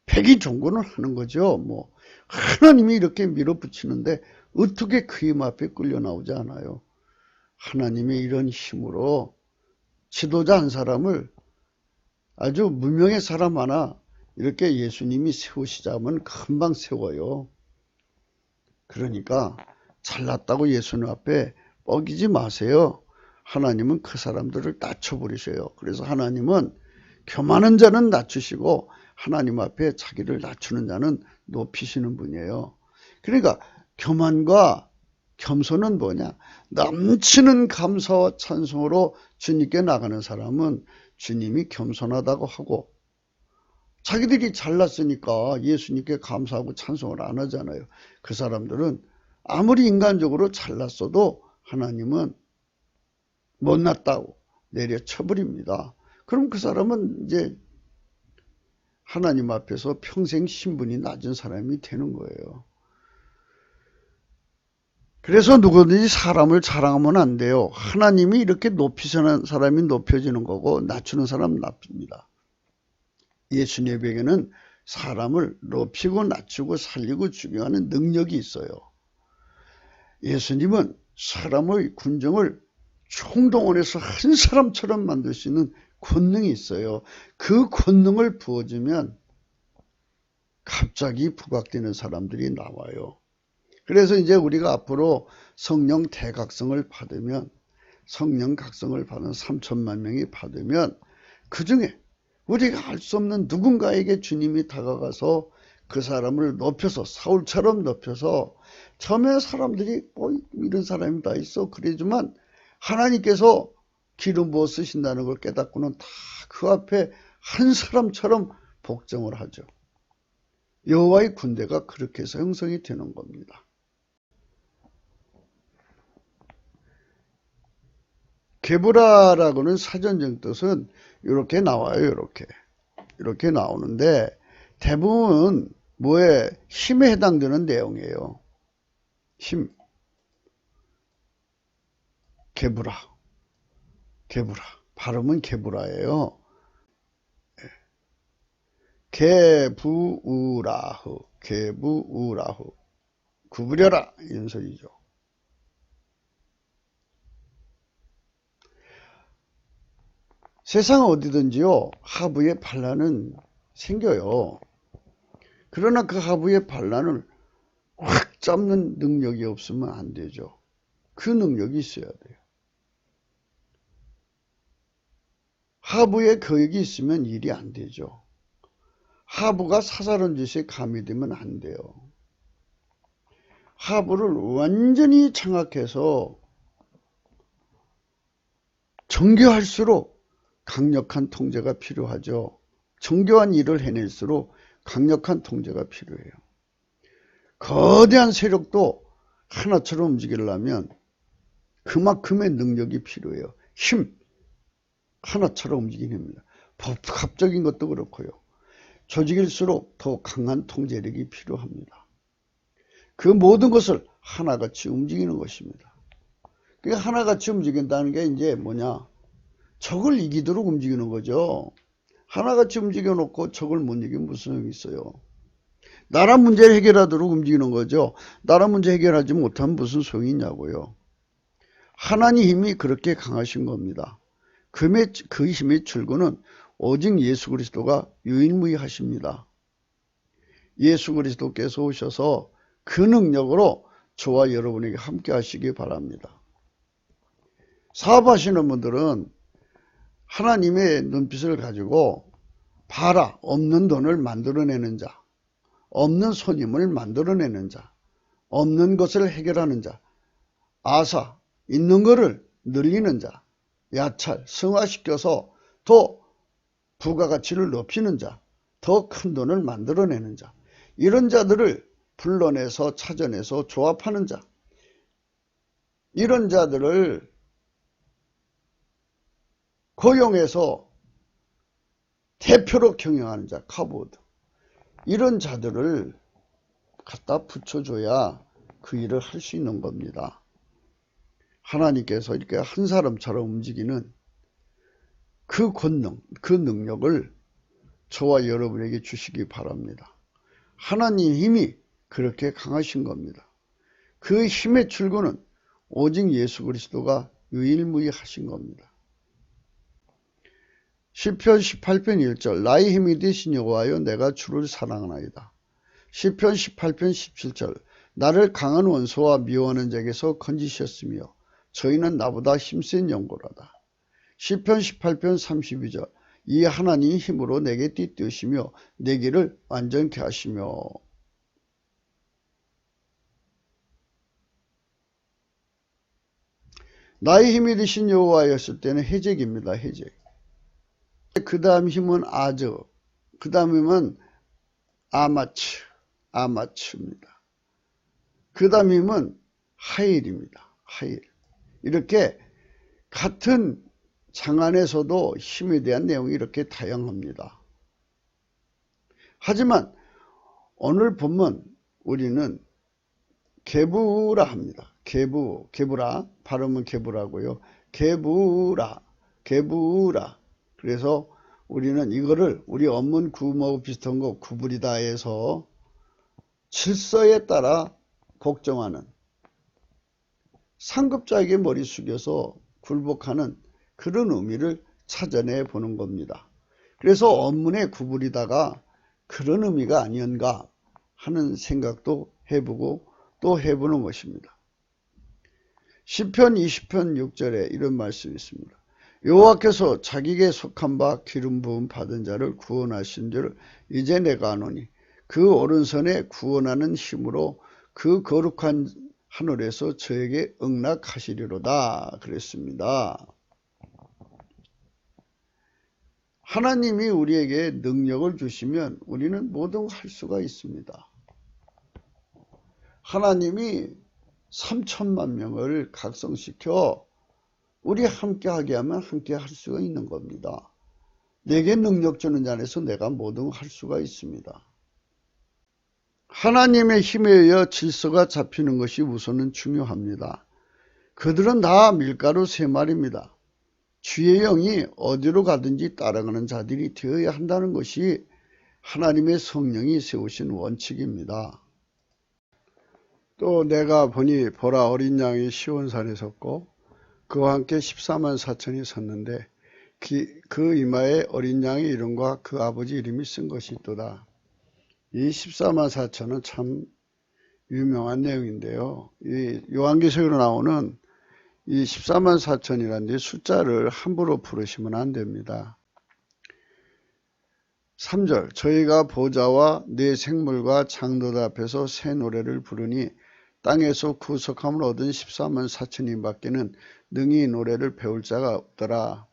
백의종군을 하는 거죠. 뭐 하나님이 이렇게 밀어붙이는데 어떻게 그 힘 앞에 끌려 나오지 않아요. 하나님의 이런 힘으로 지도자 한 사람을 아주 무명의 사람 하나 이렇게 예수님이 세우시자면 금방 세워요. 그러니까 잘났다고 예수님 앞에 뻐기지 마세요. 하나님은 그 사람들을 낮춰버리셔요. 그래서 하나님은 교만한 자는 낮추시고 하나님 앞에 자기를 낮추는 자는 높이시는 분이에요. 그러니까 교만과 겸손은 뭐냐? 넘치는 감사와 찬송으로 주님께 나가는 사람은 주님이 겸손하다고 하고 자기들이 잘났으니까 예수님께 감사하고 찬송을 안 하잖아요. 그 사람들은 아무리 인간적으로 잘났어도 하나님은 못났다고 내려쳐버립니다. 그럼 그 사람은 이제 하나님 앞에서 평생 신분이 낮은 사람이 되는 거예요. 그래서 누구든지 사람을 자랑하면 안 돼요. 하나님이 이렇게 높이시는 사람이 높여지는 거고 낮추는 사람은 낮춥니다. 예수님에게는 사람을 높이고 낮추고 살리고 죽여하는 능력이 있어요. 예수님은 사람의 군정을 총동원해서 한 사람처럼 만들 수 있는 권능이 있어요. 그 권능을 부어주면 갑자기 부각되는 사람들이 나와요. 그래서 이제 우리가 앞으로 성령 대각성을 받으면, 성령 각성을 받은 3천만 명이 받으면 그 중에 우리가 알 수 없는 누군가에게 주님이 다가가서 그 사람을 높여서, 사울처럼 높여서, 처음에 사람들이 이런 사람이 다 있어 그러지만 하나님께서 기름 부어 쓰신다는 걸 깨닫고는 다 그 앞에 한 사람처럼 복종을 하죠. 여호와의 군대가 그렇게 해서 형성이 되는 겁니다. 게브라라고는 사전적 뜻은 이렇게 나와요. 이렇게 나오는데 대부분 뭐에 힘에 해당되는 내용이에요. 힘. 게브라. 발음은 게브라예요. 게부우라흐. 구부려라 이런 소리죠. 세상 어디든지요 하부의 반란은 생겨요. 그러나 그 하부의 반란을 확 잡는 능력이 없으면 안 되죠. 그 능력이 있어야 돼요. 하부에 거역이 있으면 일이 안 되죠. 하부가 사사로운 짓에 가미되면 안 돼요. 하부를 완전히 장악해서 정교할수록 강력한 통제가 필요하죠. 정교한 일을 해낼수록 강력한 통제가 필요해요. 거대한 세력도 하나처럼 움직이려면 그만큼의 능력이 필요해요. 힘 하나처럼 움직이는 겁니다. 법학적인 것도 그렇고요. 조직일수록 더 강한 통제력이 필요합니다. 그 모든 것을 하나같이 움직이는 것입니다. 그러니까 하나같이 움직인다는 게 이제 뭐냐? 적을 이기도록 움직이는 거죠. 하나같이 움직여놓고 적을 못 이기면 무슨 소용이 있어요. 나라 문제를 해결하도록 움직이는 거죠. 나라 문제 해결하지 못하면 무슨 소용이 있냐고요. 하나님 힘이 그렇게 강하신 겁니다. 그 힘의 출구는 오직 예수 그리스도가 유일무이하십니다. 예수 그리스도께서 오셔서 그 능력으로 저와 여러분에게 함께 하시기 바랍니다. 사업하시는 분들은 하나님의 눈빛을 가지고 봐라, 없는 돈을 만들어내는 자, 없는 손님을 만들어내는 자, 없는 것을 해결하는 자, 아사, 있는 것을 늘리는 자, 야찰, 승화시켜서 더 부가가치를 높이는 자, 더 큰 돈을 만들어내는 자, 이런 자들을 불러내서 찾아내서 조합하는 자, 이런 자들을 고용해서 대표로 경영하는 자, 카보드, 이런 자들을 갖다 붙여줘야 그 일을 할 수 있는 겁니다. 하나님께서 이렇게 한 사람처럼 움직이는 그 권능, 그 능력을 저와 여러분에게 주시기 바랍니다. 하나님 힘이 그렇게 강하신 겁니다. 그 힘의 출구는 오직 예수 그리스도가 유일무이하신 겁니다. 시편 18편 1절 나의 힘이 되신 여호와여 내가 주를 사랑하나이다. 시편 18편 17절 나를 강한 원수와 미워하는 자에게서 건지셨으며 저희는 나보다 힘센 영고라다. 시편 18편 32절 이 하나님의 힘으로 내게 띠띠우시며 내 길을 완전케 하시며. 나의 힘이 되신 여호와였을 때는 해적입니다. 해적. 그 다음 힘은 아저, 그 다음 힘은 아마츠입니다. 그 다음 힘은 하일입니다. 하일. 이렇게 같은 장안에서도 힘에 대한 내용이 이렇게 다양합니다. 하지만 오늘 본문 우리는 게부라 합니다. 게부라, 발음은 게부라고요. 게부라. 그래서 우리는 이거를 우리 업문 구모하고 비슷한 거 구부리다 해서 질서에 따라 복종하는, 상급자에게 머리 숙여서 굴복하는 그런 의미를 찾아내 보는 겁니다. 그래서 업문에 구부리다가 그런 의미가 아니었가 하는 생각도 해보고 또 해보는 것입니다. 시편 20편 6절에 이런 말씀이 있습니다. 여호와께서 자기에게 속한 바 기름 부음 받은 자를 구원하신 줄 이제 내가 아노니 그 오른손에 구원하는 힘으로 그 거룩한 하늘에서 저에게 응낙하시리로다 그랬습니다. 하나님이 우리에게 능력을 주시면 우리는 모든 할 수가 있습니다. 하나님이 3천만 명을 각성시켜 우리 함께하게 하면 함께 할 수가 있는 겁니다. 내게 능력 주는 자 안에서 내가 뭐든 할 수가 있습니다. 하나님의 힘에 의해 질서가 잡히는 것이 우선은 중요합니다. 그들은 다 밀가루 세 마리입니다. 주의 영이 어디로 가든지 따라가는 자들이 되어야 한다는 것이 하나님의 성령이 세우신 원칙입니다. 또 내가 보니 보라 어린 양이 시온산에 섰고 그와 함께 14만 4천이 섰는데 그 이마에 어린 양의 이름과 그 아버지 이름이 쓴 것이 있도다. 이 14만 4천은 참 유명한 내용인데요. 이 요한계시록으로 나오는 이 14만 4천이라는 숫자를 함부로 부르시면 안 됩니다. 3절 저희가 보좌와 네 생물과 장로들 앞에서 새 노래를 부르니 땅에서 구속함을 얻은 14만 4천인 밖에는 능히 노래를 배울 자가 없더라.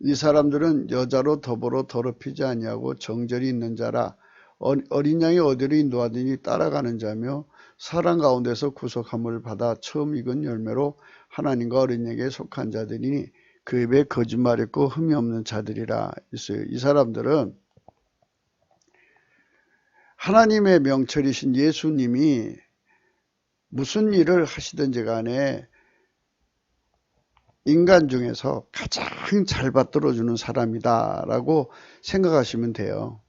이 사람들은 여자로 더불어 더럽히지 아니하고 정절이 있는 자라 어린 양이 어디로 인도하더니 따라가는 자며 사람 가운데서 구속함을 받아 처음 익은 열매로 하나님과 어린 양에게 속한 자들이니 그 입에 거짓말 있고 흠이 없는 자들이라 있어요. 이 사람들은 하나님의 명철이신 예수님이 무슨 일을 하시든지 간에 인간 중에서 가장 잘 받들어주는 사람이다 라고 생각하시면 돼요.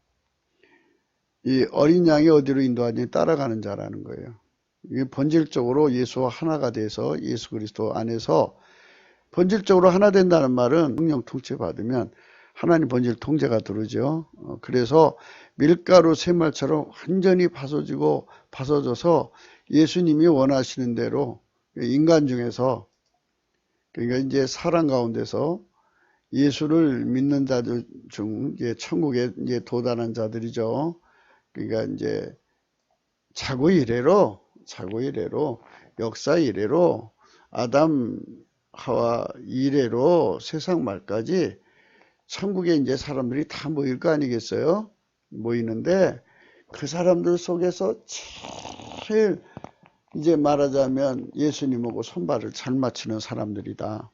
이 어린 양이 어디로 인도하니 따라가는 자라는 거예요. 이게 본질적으로 예수와 하나가 돼서 예수 그리스도 안에서 본질적으로 하나 된다는 말은 성령 통치 받으면 하나님 본질 통제가 들어오죠. 그래서 밀가루 샘말처럼 완전히 파서져서 예수님이 원하시는 대로 인간 중에서 그러니까 이제 사람 가운데서 예수를 믿는 자들 중 이제 천국에 이제 도달한 자들이죠. 그러니까 이제 자고 이래로 역사 이래로 아담 하와 이래로 세상 말까지 천국에 이제 사람들이 다 모일 거 아니겠어요? 모이는데 그 사람들 속에서 제일 이제 말하자면 예수님하고 손발을 잘 맞추는 사람들이다.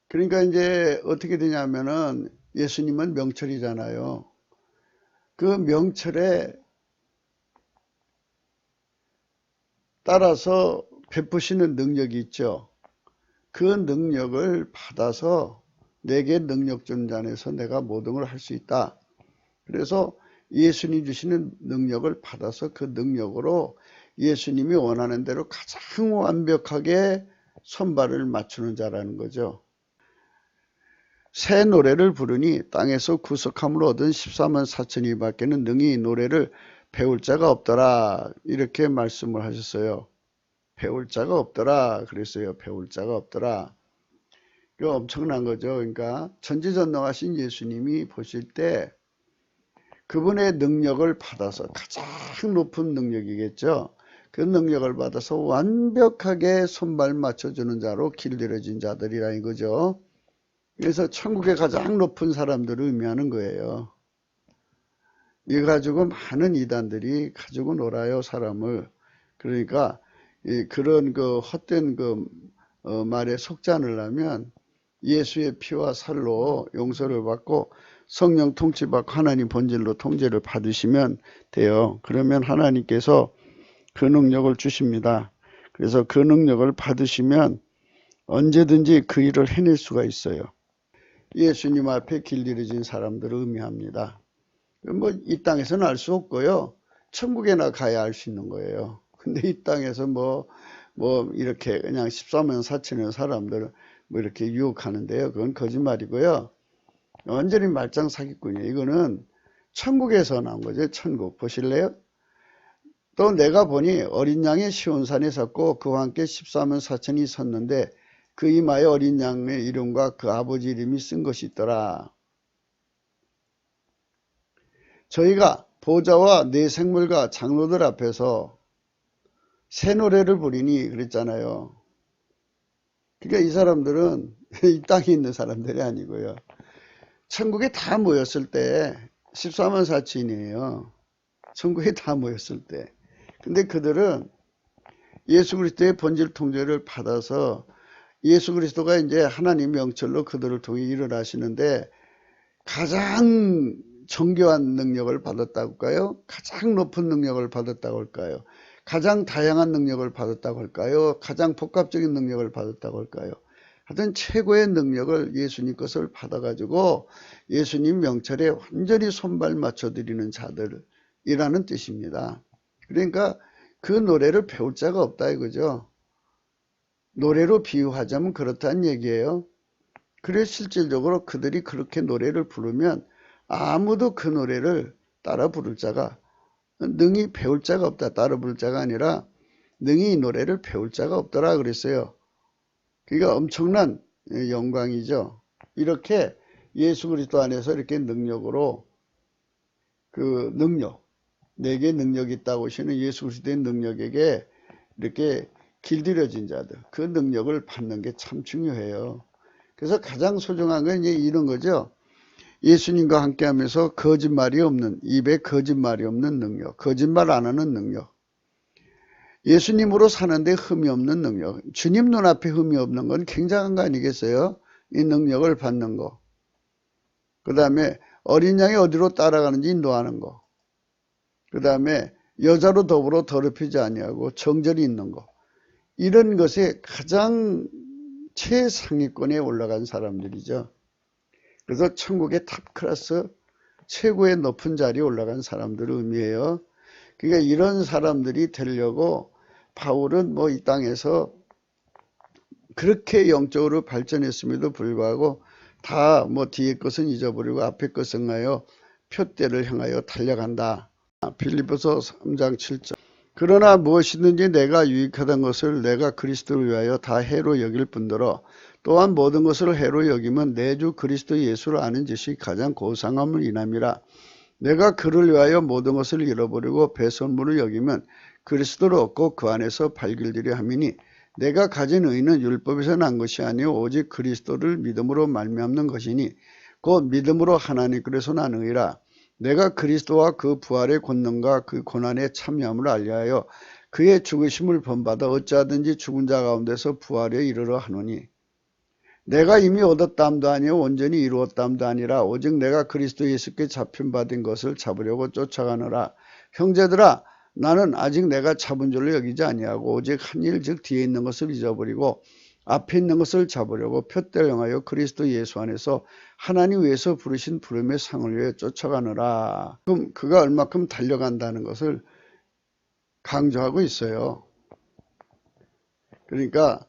그러니까 이제 어떻게 되냐면은 예수님은 명철이잖아요. 그 명철에 따라서 베푸시는 능력이 있죠. 그 능력을 받아서 내게 능력 주는 자 안에서 내가 모든 걸 할 수 있다. 그래서 예수님 주시는 능력을 받아서 그 능력으로 예수님이 원하는 대로 가장 완벽하게 손발을 맞추는 자라는 거죠. 새 노래를 부르니 땅에서 구속함을 얻은 14만 4천이 밖에는 능히 노래를 배울 자가 없더라. 이렇게 말씀을 하셨어요. 배울 자가 없더라. 그랬어요. 배울 자가 없더라. 이거 엄청난 거죠. 그러니까 전지전능하신 예수님이 보실 때 그분의 능력을 받아서 가장 높은 능력이겠죠. 그 능력을 받아서 완벽하게 손발 맞춰주는 자로 길들여진 자들이라 이거죠. 그래서 천국의 가장 높은 사람들을 의미하는 거예요. 이 가지고 많은 이단들이 가지고 놀아요, 사람을. 그러니까 그런 그 헛된 말에 속지 않으려면 예수의 피와 살로 용서를 받고 성령 통치받고 하나님 본질로 통제를 받으시면 돼요. 그러면 하나님께서 그 능력을 주십니다. 그래서 그 능력을 받으시면 언제든지 그 일을 해낼 수가 있어요. 예수님 앞에 길들여진 사람들을 의미합니다. 뭐 이 땅에서는 알 수 없고요. 천국에나 가야 알 수 있는 거예요. 근데 이 땅에서 뭐 이렇게 그냥 13년 사치는 사람들을 뭐 이렇게 유혹하는데요. 그건 거짓말이고요. 완전히 말짱 사기꾼이에요. 이거는 천국에서 나온 거죠. 천국. 보실래요? 또 내가 보니 어린 양의 시온산에 섰고 그와 함께 14만 4천이 섰는데 그 이마에 어린 양의 이름과 그 아버지 이름이 쓴 것이 있더라. 저희가 보좌와 네 생물과 장로들 앞에서 새 노래를 부리니 그랬잖아요. 그러니까 이 사람들은 이 땅에 있는 사람들이 아니고요. 천국에 다 모였을 때 14만 4천이에요. 천국에 다 모였을 때. 근데 그들은 예수 그리스도의 본질 통제를 받아서 예수 그리스도가 이제 하나님 명철로 그들을 통해 일을 하시는데 가장 정교한 능력을 받았다고 할까요? 가장 높은 능력을 받았다고 할까요? 가장 다양한 능력을 받았다고 할까요? 가장 복합적인 능력을 받았다고 할까요? 하여튼 최고의 능력을 예수님 것을 받아가지고 예수님 명철에 완전히 손발 맞춰드리는 자들이라는 뜻입니다. 그러니까 그 노래를 배울 자가 없다 이거죠. 노래로 비유하자면 그렇다는 얘기예요. 그래서 실질적으로 그들이 그렇게 노래를 부르면 아무도 그 노래를 따라 부를 자가 능히 배울 자가 없다. 따라 부를 자가 아니라 능히 이 노래를 배울 자가 없더라 그랬어요. 그러니까 엄청난 영광이죠. 이렇게 예수 그리스도 안에서 이렇게 능력으로 그 능력, 내게 능력이 있다고 하시는 예수 그리스도의 능력에게 이렇게 길들여진 자들, 그 능력을 받는 게 참 중요해요. 그래서 가장 소중한 건 이제 이런 거죠. 예수님과 함께 하면서 거짓말이 없는, 입에 거짓말이 없는 능력, 거짓말 안 하는 능력. 예수님으로 사는데 흠이 없는 능력. 주님 눈앞에 흠이 없는 건 굉장한 거 아니겠어요? 이 능력을 받는 거. 그 다음에 어린 양이 어디로 따라가는지 인도하는 거. 그 다음에 여자로 더불어 더럽히지 아니하고 정절이 있는 거. 이런 것에 가장 최상위권에 올라간 사람들이죠. 그래서 천국의 탑 클래스 최고의 높은 자리에 올라간 사람들을 의미해요. 그러니까 이런 사람들이 되려고 바울은 뭐 이 땅에서 그렇게 영적으로 발전했음에도 불구하고 다 뭐 뒤에 것은 잊어버리고 앞에 것은 하여 표대를 향하여 달려간다. 빌립보서 3장 7절. 그러나 무엇이든지 내가 유익하던 것을 내가 그리스도를 위하여 다 해로 여길 뿐더러 또한 모든 것을 해로 여기면 내 주 그리스도 예수를 아는 짓이 가장 고상함을 인함이라. 내가 그를 위하여 모든 것을 잃어버리고 배설물을 여기면 그리스도를 얻고 그 안에서 발길들여 함이니 내가 가진 의는 율법에서 난 것이 아니요 오직 그리스도를 믿음으로 말미암는 것이니 곧 믿음으로 하나님께로서 난 의라. 내가 그리스도와 그 부활의 권능과 그 고난에 참여함을 알려하여 그의 죽으심을 본받아 어찌하든지 죽은 자 가운데서 부활에 이르러 하노니 내가 이미 얻었담도 아니요 온전히 이루었담도 아니라 오직 내가 그리스도 예수께 잡힌받은 것을 잡으려고 쫓아가노라. 형제들아 나는 아직 내가 잡은 줄로 여기지 아니하고 오직 한 일 즉 뒤에 있는 것을 잊어버리고 앞에 있는 것을 잡으려고 표대를 향하여 그리스도 예수 안에서 하나님 위에서 부르신 부름의 상을 위해 쫓아가노라. 그럼 그가 얼마큼 달려간다는 것을 강조하고 있어요. 그러니까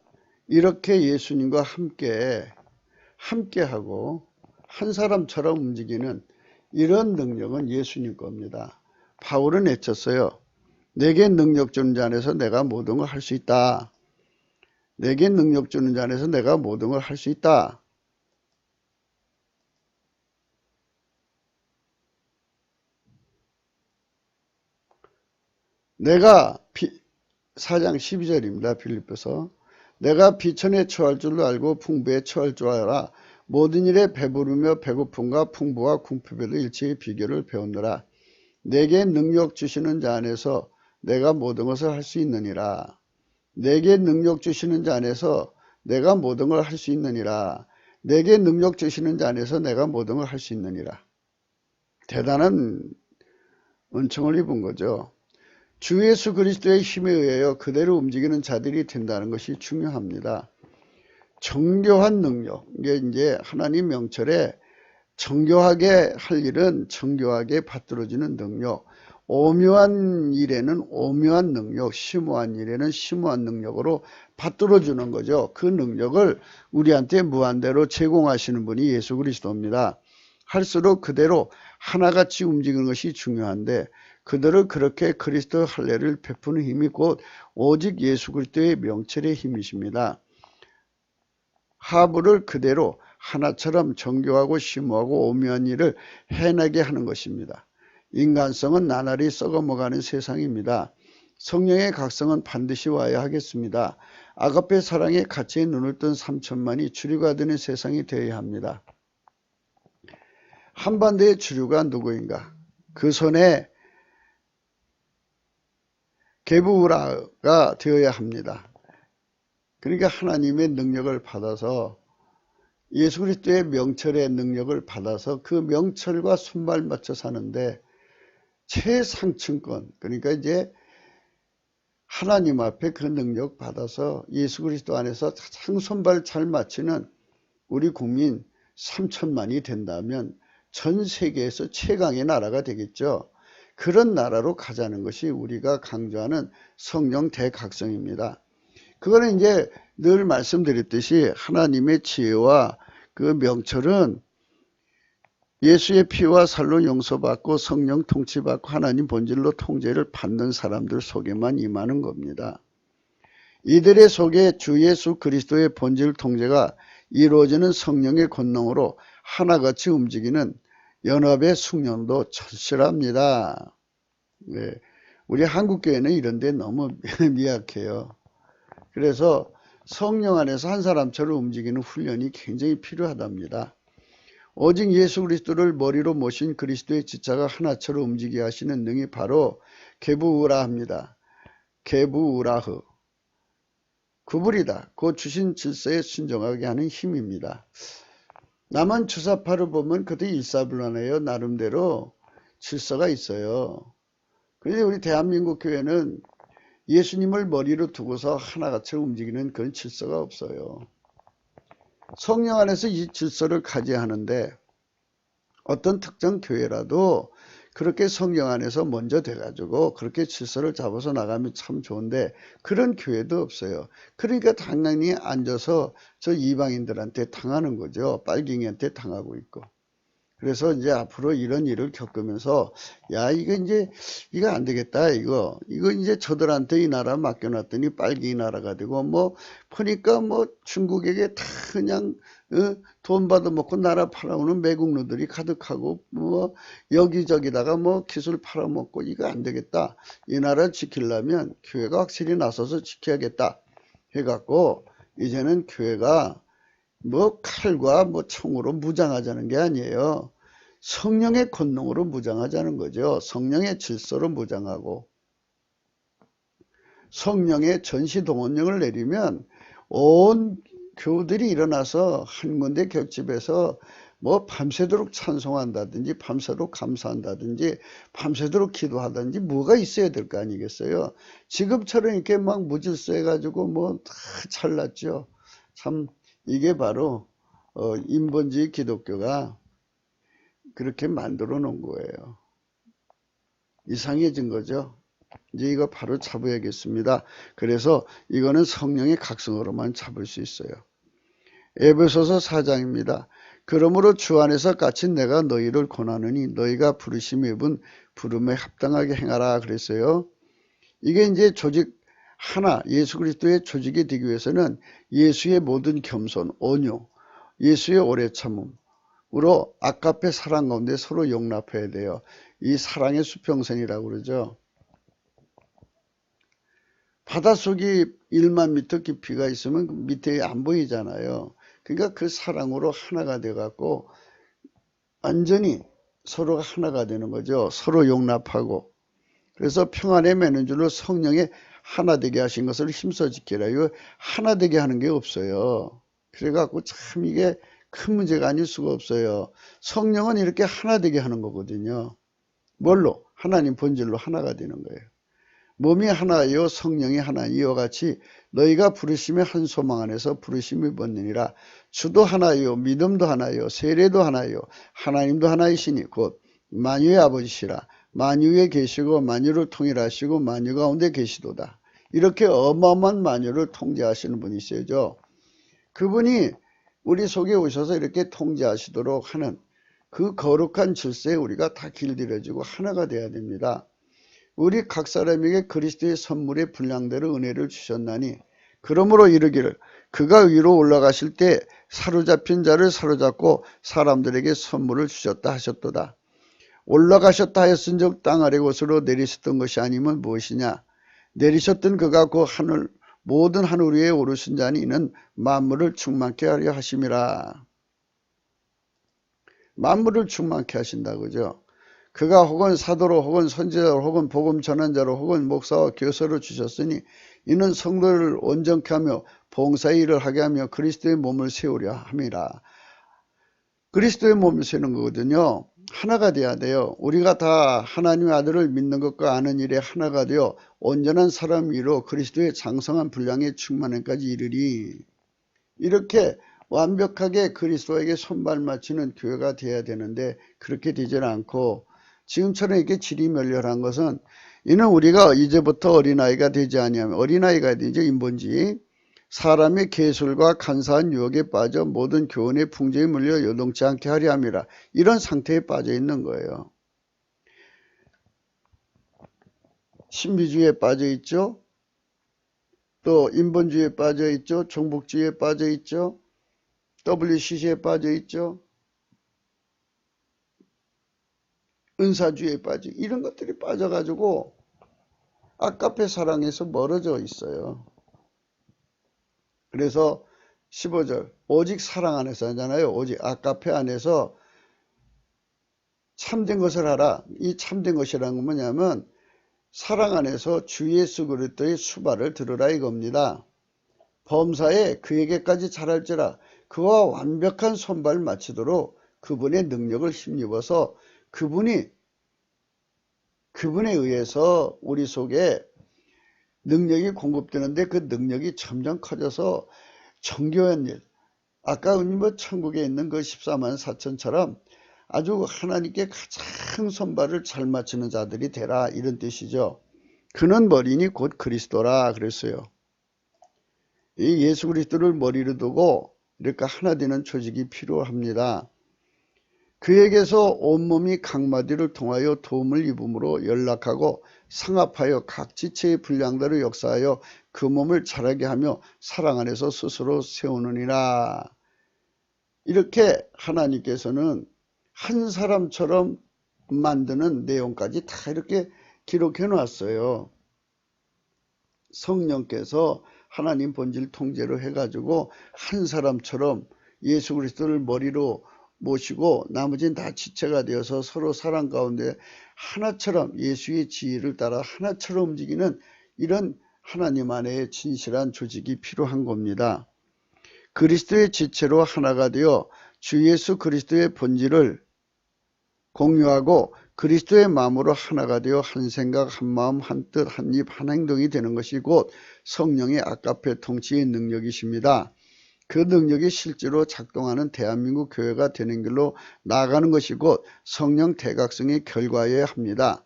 이렇게 예수님과 함께하고 한 사람처럼 움직이는 이런 능력은 예수님 겁니다. 바울은 외쳤어요. 내게 능력 주는 자 안에서 내가 모든 걸 할 수 있다. 내게 능력 주는 자 안에서 내가 모든 걸 할 수 있다. 내가 4장 12절입니다. 빌립보서. 내가 비천에 처할 줄로 알고 풍부에 처할 줄 알아. 모든 일에 배부르며 배고픔과 풍부와 궁핍에도 일체의 비결을 배우느라. 내게 능력 주시는 자 안에서 내가 모든 것을 할 수 있느니라. 내게 능력 주시는 자 안에서 내가 모든 걸 할 수 있느니라. 내게 능력 주시는 자 안에서 내가 모든 걸 할 수 있느니라. 대단한 은총을 입은 거죠. 주 예수 그리스도의 힘에 의하여 그대로 움직이는 자들이 된다는 것이 중요합니다. 정교한 능력, 이게 이제 하나님 명철에 정교하게 할 일은 정교하게 받들어지는 능력, 오묘한 일에는 오묘한 능력, 심오한 일에는 심오한 능력으로 받들어주는 거죠. 그 능력을 우리한테 무한대로 제공하시는 분이 예수 그리스도입니다. 할수록 그대로 하나같이 움직이는 것이 중요한데 그들을 그렇게 그리스도 할례를 베푸는 힘이 곧 오직 예수 그리스도의 명철의 힘이십니다. 하부를 그대로 하나처럼 정교하고 심오하고 오묘한 일을 해내게 하는 것입니다. 인간성은 나날이 썩어먹어가는 세상입니다. 성령의 각성은 반드시 와야 하겠습니다. 아가페 사랑의 가치에 눈을 뜬 3천만이 주류가 되는 세상이 되어야 합니다. 한반도의 주류가 누구인가? 그 손에 게부우라가 되어야 합니다. 그러니까 하나님의 능력을 받아서 예수 그리스도의 명철의 능력을 받아서 그 명철과 손발 맞춰 사는데 최상층권, 그러니까 이제 하나님 앞에 그 능력 받아서 예수 그리스도 안에서 가장 손발 잘 맞추는 우리 국민 3천만이 된다면 전 세계에서 최강의 나라가 되겠죠. 그런 나라로 가자는 것이 우리가 강조하는 성령 대각성입니다. 그거는 이제 늘 말씀드렸듯이 하나님의 지혜와 그 명철은 예수의 피와 살로 용서받고 성령 통치받고 하나님 본질로 통제를 받는 사람들 속에만 임하는 겁니다. 이들의 속에 주 예수 그리스도의 본질 통제가 이루어지는 성령의 권능으로 하나같이 움직이는 연합의 숙련도 절실합니다. 네. 우리 한국교회는 이런 데 너무 미약해요. 그래서 성령 안에서 한 사람처럼 움직이는 훈련이 굉장히 필요하답니다. 오직 예수 그리스도를 머리로 모신 그리스도의 지체가 하나처럼 움직이게 하시는 능이 바로 게부우라 합니다. 게부우라흐. 구불이다. 그 주신 질서에 순종하게 하는 힘입니다. 남한 주사파를 보면 그도 일사불란해요. 나름대로 질서가 있어요. 그런데 우리 대한민국 교회는 예수님을 머리로 두고서 하나같이 움직이는 그런 질서가 없어요. 성령 안에서 이 질서를 가져야 하는데 어떤 특정 교회라도 그렇게 성령 안에서 먼저 돼가지고 그렇게 질서를 잡아서 나가면 참 좋은데 그런 교회도 없어요. 그러니까 당연히 앉아서 저 이방인들한테 당하는 거죠. 빨갱이한테 당하고 있고. 그래서 이제 앞으로 이런 일을 겪으면서 야 이거 안 되겠다 이거 이제 저들한테 이 나라 맡겨놨더니 빨갱이 나라가 되고 뭐 보니까 뭐 중국에게 다 그냥 돈 받아먹고 나라 팔아오는 매국노들이 가득하고 뭐 여기저기다가 뭐 기술 팔아먹고 이거 안 되겠다 이 나라 지키려면 교회가 확실히 나서서 지켜야겠다 해갖고 이제는 교회가 뭐 칼과 뭐 총으로 무장하자는 게 아니에요. 성령의 권능으로 무장하자는 거죠. 성령의 질서로 무장하고 성령의 전시동원령을 내리면 온 교우들이 일어나서 한 군데 겹집에서 뭐 밤새도록 찬송한다든지 밤새도록 감사한다든지 밤새도록 기도하든지 뭐가 있어야 될 거 아니겠어요. 지금처럼 이렇게 막 무질서 해가지고 뭐 다 잘났죠. 참 이게 바로 인본주의 기독교가 그렇게 만들어 놓은 거예요. 이상해진 거죠. 이제 이거 바로 잡아야겠습니다. 그래서 이거는 성령의 각성으로만 잡을 수 있어요. 에베소서 4장입니다. 그러므로 주 안에서 갇힌 내가 너희를 권하느니 너희가 부르심에 입은 부름에 합당하게 행하라 그랬어요. 이게 이제 조직 하나 예수 그리스도의 조직이 되기 위해서는 예수의 모든 겸손, 온유, 예수의 오래 참음으로 아까페 사랑 가운데 서로 용납해야 돼요. 이 사랑의 수평선이라고 그러죠. 바닷속이 1만 미터 깊이가 있으면 밑에 안 보이잖아요. 그러니까 그 사랑으로 하나가 돼갖고 완전히 서로가 하나가 되는 거죠. 서로 용납하고. 그래서 평안에 매는 줄로 성령에 하나 되게 하신 것을 힘써 지키라. 이거 하나 되게 하는 게 없어요. 그래갖고 참 이게 큰 문제가 아닐 수가 없어요. 성령은 이렇게 하나 되게 하는 거거든요. 뭘로? 하나님 본질로 하나가 되는 거예요. 몸이 하나요 성령이 하나 이와 같이 너희가 부르심의 한 소망 안에서 부르심이 벗느니라. 주도 하나요, 믿음도 하나요, 세례도 하나요, 하나님도 하나이시니 곧 만유의 아버지시라. 만유에 계시고 만유를 통일하시고 만유 가운데 계시도다. 이렇게 어마어마한 만유를 통제하시는 분이시죠. 그분이 우리 속에 오셔서 이렇게 통제하시도록 하는 그 거룩한 질서에 우리가 다 길들여지고 하나가 되어야 됩니다. 우리 각 사람에게 그리스도의 선물의 분량대로 은혜를 주셨나니 그러므로 이르기를 그가 위로 올라가실 때 사로잡힌 자를 사로잡고 사람들에게 선물을 주셨다 하셨도다. 올라가셨다 하였은즉 땅 아래 곳으로 내리셨던 것이 아니면 무엇이냐. 내리셨던 그가 그 하늘 모든 하늘 위에 오르신 자니 이는 만물을 충만케 하려 하심이라. 만물을 충만케 하신다 그죠. 그가 혹은 사도로 혹은 선지자로 혹은 복음 전환자로 혹은 목사와 교사로 주셨으니 이는 성도를 온전케 하며 봉사의 일을 하게 하며 그리스도의 몸을 세우려 함이라. 그리스도의 몸을 세우는 거거든요. 하나가 돼야 돼요. 우리가 다 하나님의 아들을 믿는 것과 아는 일에 하나가 되어 온전한 사람 위로 그리스도의 장성한 분량의 충만함까지 이르리. 이렇게 완벽하게 그리스도에게 손발 맞추는 교회가 돼야 되는데 그렇게 되질 않고 지금처럼 이렇게 질이 멸렬한 것은 이는 우리가 이제부터 어린아이가 되지 아니하면 어린아이가 되죠. 인본주의 사람의 계술과 간사한 유혹에 빠져 모든 교훈의 풍조에 물려 요동치 않게 하려 함이라. 이런 상태에 빠져 있는 거예요. 신비주의에 빠져 있죠. 또 인본주의에 빠져 있죠. 종북주의에 빠져 있죠. WCC에 빠져 있죠. 은사주의에 빠져 이런 것들이 빠져가지고 아까페 사랑에서 멀어져 있어요. 그래서 15절 오직 사랑 안에서 하잖아요. 오직 아까페 안에서 참된 것을 하라. 이 참된 것이라는 건 뭐냐면 사랑 안에서 주 예수 그리스도의 수발을 들으라 이겁니다. 범사에 그에게까지 잘할지라 그와 완벽한 손발 맞추도록 그분의 능력을 힘입어서 그분에 의해서 우리 속에 능력이 공급되는데 그 능력이 점점 커져서 정교한 일, 아까 뭐 천국에 있는 그 14만 4천처럼 아주 하나님께 가장 손발을 잘 맞추는 자들이 되라 이런 뜻이죠. 그는 머리니 곧 그리스도라 그랬어요. 이 예수 그리스도를 머리로 두고 이렇게 하나 되는 조직이 필요합니다. 그에게서 온몸이 각마디를 통하여 도움을 입음으로 연락하고 상합하여 각 지체의 분량대로 역사하여 그 몸을 자라게 하며 사랑 안에서 스스로 세우느니라. 이렇게 하나님께서는 한 사람처럼 만드는 내용까지 다 이렇게 기록해 놨어요. 성령께서 하나님 본질 통제로 해가지고 한 사람처럼 예수 그리스도를 머리로 모시고 나머지는 다 지체가 되어서 서로 사랑 가운데 하나처럼 예수의 지혜를 따라 하나처럼 움직이는 이런 하나님 안에 진실한 조직이 필요한 겁니다. 그리스도의 지체로 하나가 되어 주 예수 그리스도의 본질을 공유하고 그리스도의 마음으로 하나가 되어 한 생각, 한 마음, 한 뜻, 한 입, 한 행동이 되는 것이 곧 성령의 아까페 통치의 능력이십니다. 그 능력이 실제로 작동하는 대한민국 교회가 되는 길로 나아가는 것이 곧 성령 대각성의 결과여야 합니다.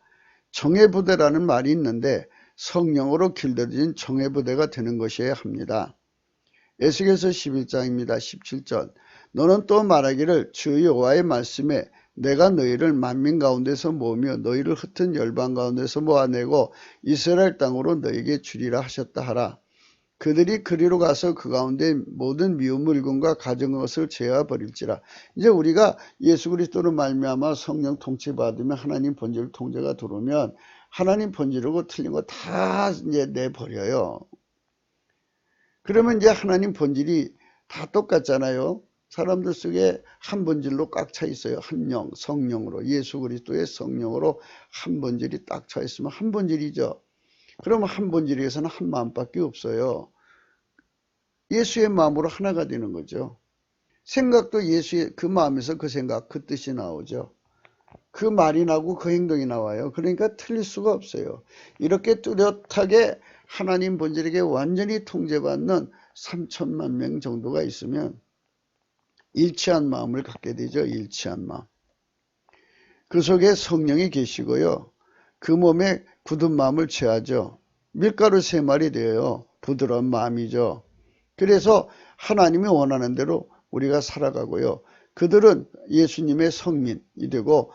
정예부대라는 말이 있는데 성령으로 길들여진 정예부대가 되는 것이어야 합니다. 에스겔서 11장입니다. 17절 너는 또 말하기를 주 여호와의 말씀에 내가 너희를 만민 가운데서 모으며 너희를 흩은 열방 가운데서 모아내고 이스라엘 땅으로 너희에게 주리라 하셨다 하라. 그들이 그리로 가서 그 가운데 모든 미운 물건과 가진 것을 제어 버릴지라. 이제 우리가 예수 그리스도로 말미암아 성령 통치받으면 하나님 본질 통제가 들어오면 하나님 본질이고 틀린 거 다 이제 내버려요. 그러면 이제 하나님 본질이 다 똑같잖아요. 사람들 속에 한 본질로 꽉 차 있어요. 한 영, 성령으로 예수 그리스도의 성령으로 한 본질이 딱 차 있으면 한 본질이죠. 그러면 한 본질에서는 한 마음밖에 없어요. 예수의 마음으로 하나가 되는 거죠. 생각도 예수의 그 마음에서 그 생각, 그 뜻이 나오죠. 그 말이 나오고 그 행동이 나와요. 그러니까 틀릴 수가 없어요. 이렇게 뚜렷하게 하나님 본질에게 완전히 통제받는 3천만 명 정도가 있으면 일치한 마음을 갖게 되죠. 일치한 마음. 그 속에 성령이 계시고요. 그 몸에 굳은 마음을 취하죠. 밀가루 3마리 되어요. 부드러운 마음이죠. 그래서 하나님이 원하는 대로 우리가 살아가고요. 그들은 예수님의 성민이 되고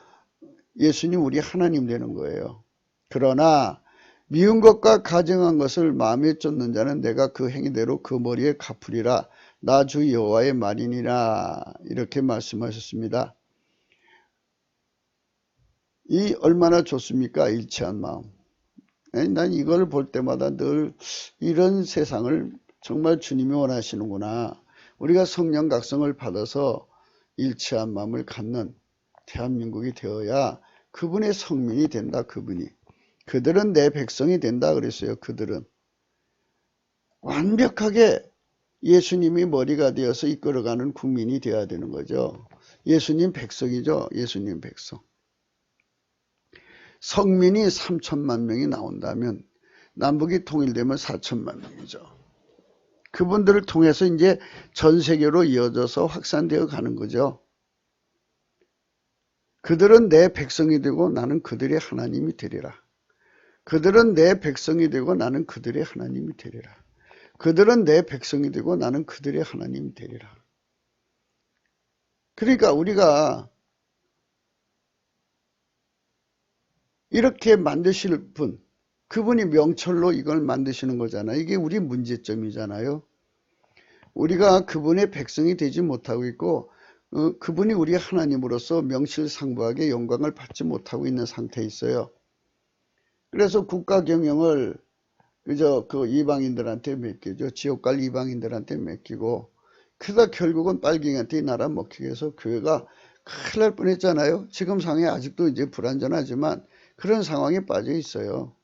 예수님 우리 하나님 되는 거예요. 그러나 미운 것과 가증한 것을 마음에 쫓는 자는 내가 그 행위대로 그 머리에 갚으리라. 나 주 여호와의 말이니라. 이렇게 말씀하셨습니다. 이 얼마나 좋습니까? 일치한 마음. 난 이걸 볼 때마다 늘 이런 세상을 정말 주님이 원하시는구나. 우리가 성령 각성을 받아서 일치한 마음을 갖는 대한민국이 되어야 그분의 성민이 된다. 그들은 내 백성이 된다 그랬어요. 그들은 완벽하게 예수님이 머리가 되어서 이끌어가는 국민이 되어야 되는 거죠. 예수님 백성이죠. 예수님 백성. 성민이 3천만 명이 나온다면 남북이 통일되면 4천만 명이죠. 그분들을 통해서 이제 전 세계로 이어져서 확산되어 가는 거죠. 그들은 내 백성이 되고 나는 그들의 하나님이 되리라. 그들은 내 백성이 되고 나는 그들의 하나님이 되리라. 그들은 내 백성이 되고 나는 그들의 하나님이 되리라. 그러니까 우리가 이렇게 만드실 분, 그분이 명철로 이걸 만드시는 거잖아요. 이게 우리 문제점이잖아요. 우리가 그분의 백성이 되지 못하고 있고 그분이 우리 하나님으로서 명실상부하게 영광을 받지 못하고 있는 상태에 있어요. 그래서 국가 경영을 그저 그 이방인들한테 맡기죠. 지옥 갈 이방인들한테 맡기고 그러다 결국은 빨갱이한테 이 나라 먹히게 해서 교회가 큰일 날 뻔했잖아요. 지금 상황이 아직도 이제 불안전하지만 그런 상황에 빠져 있어요.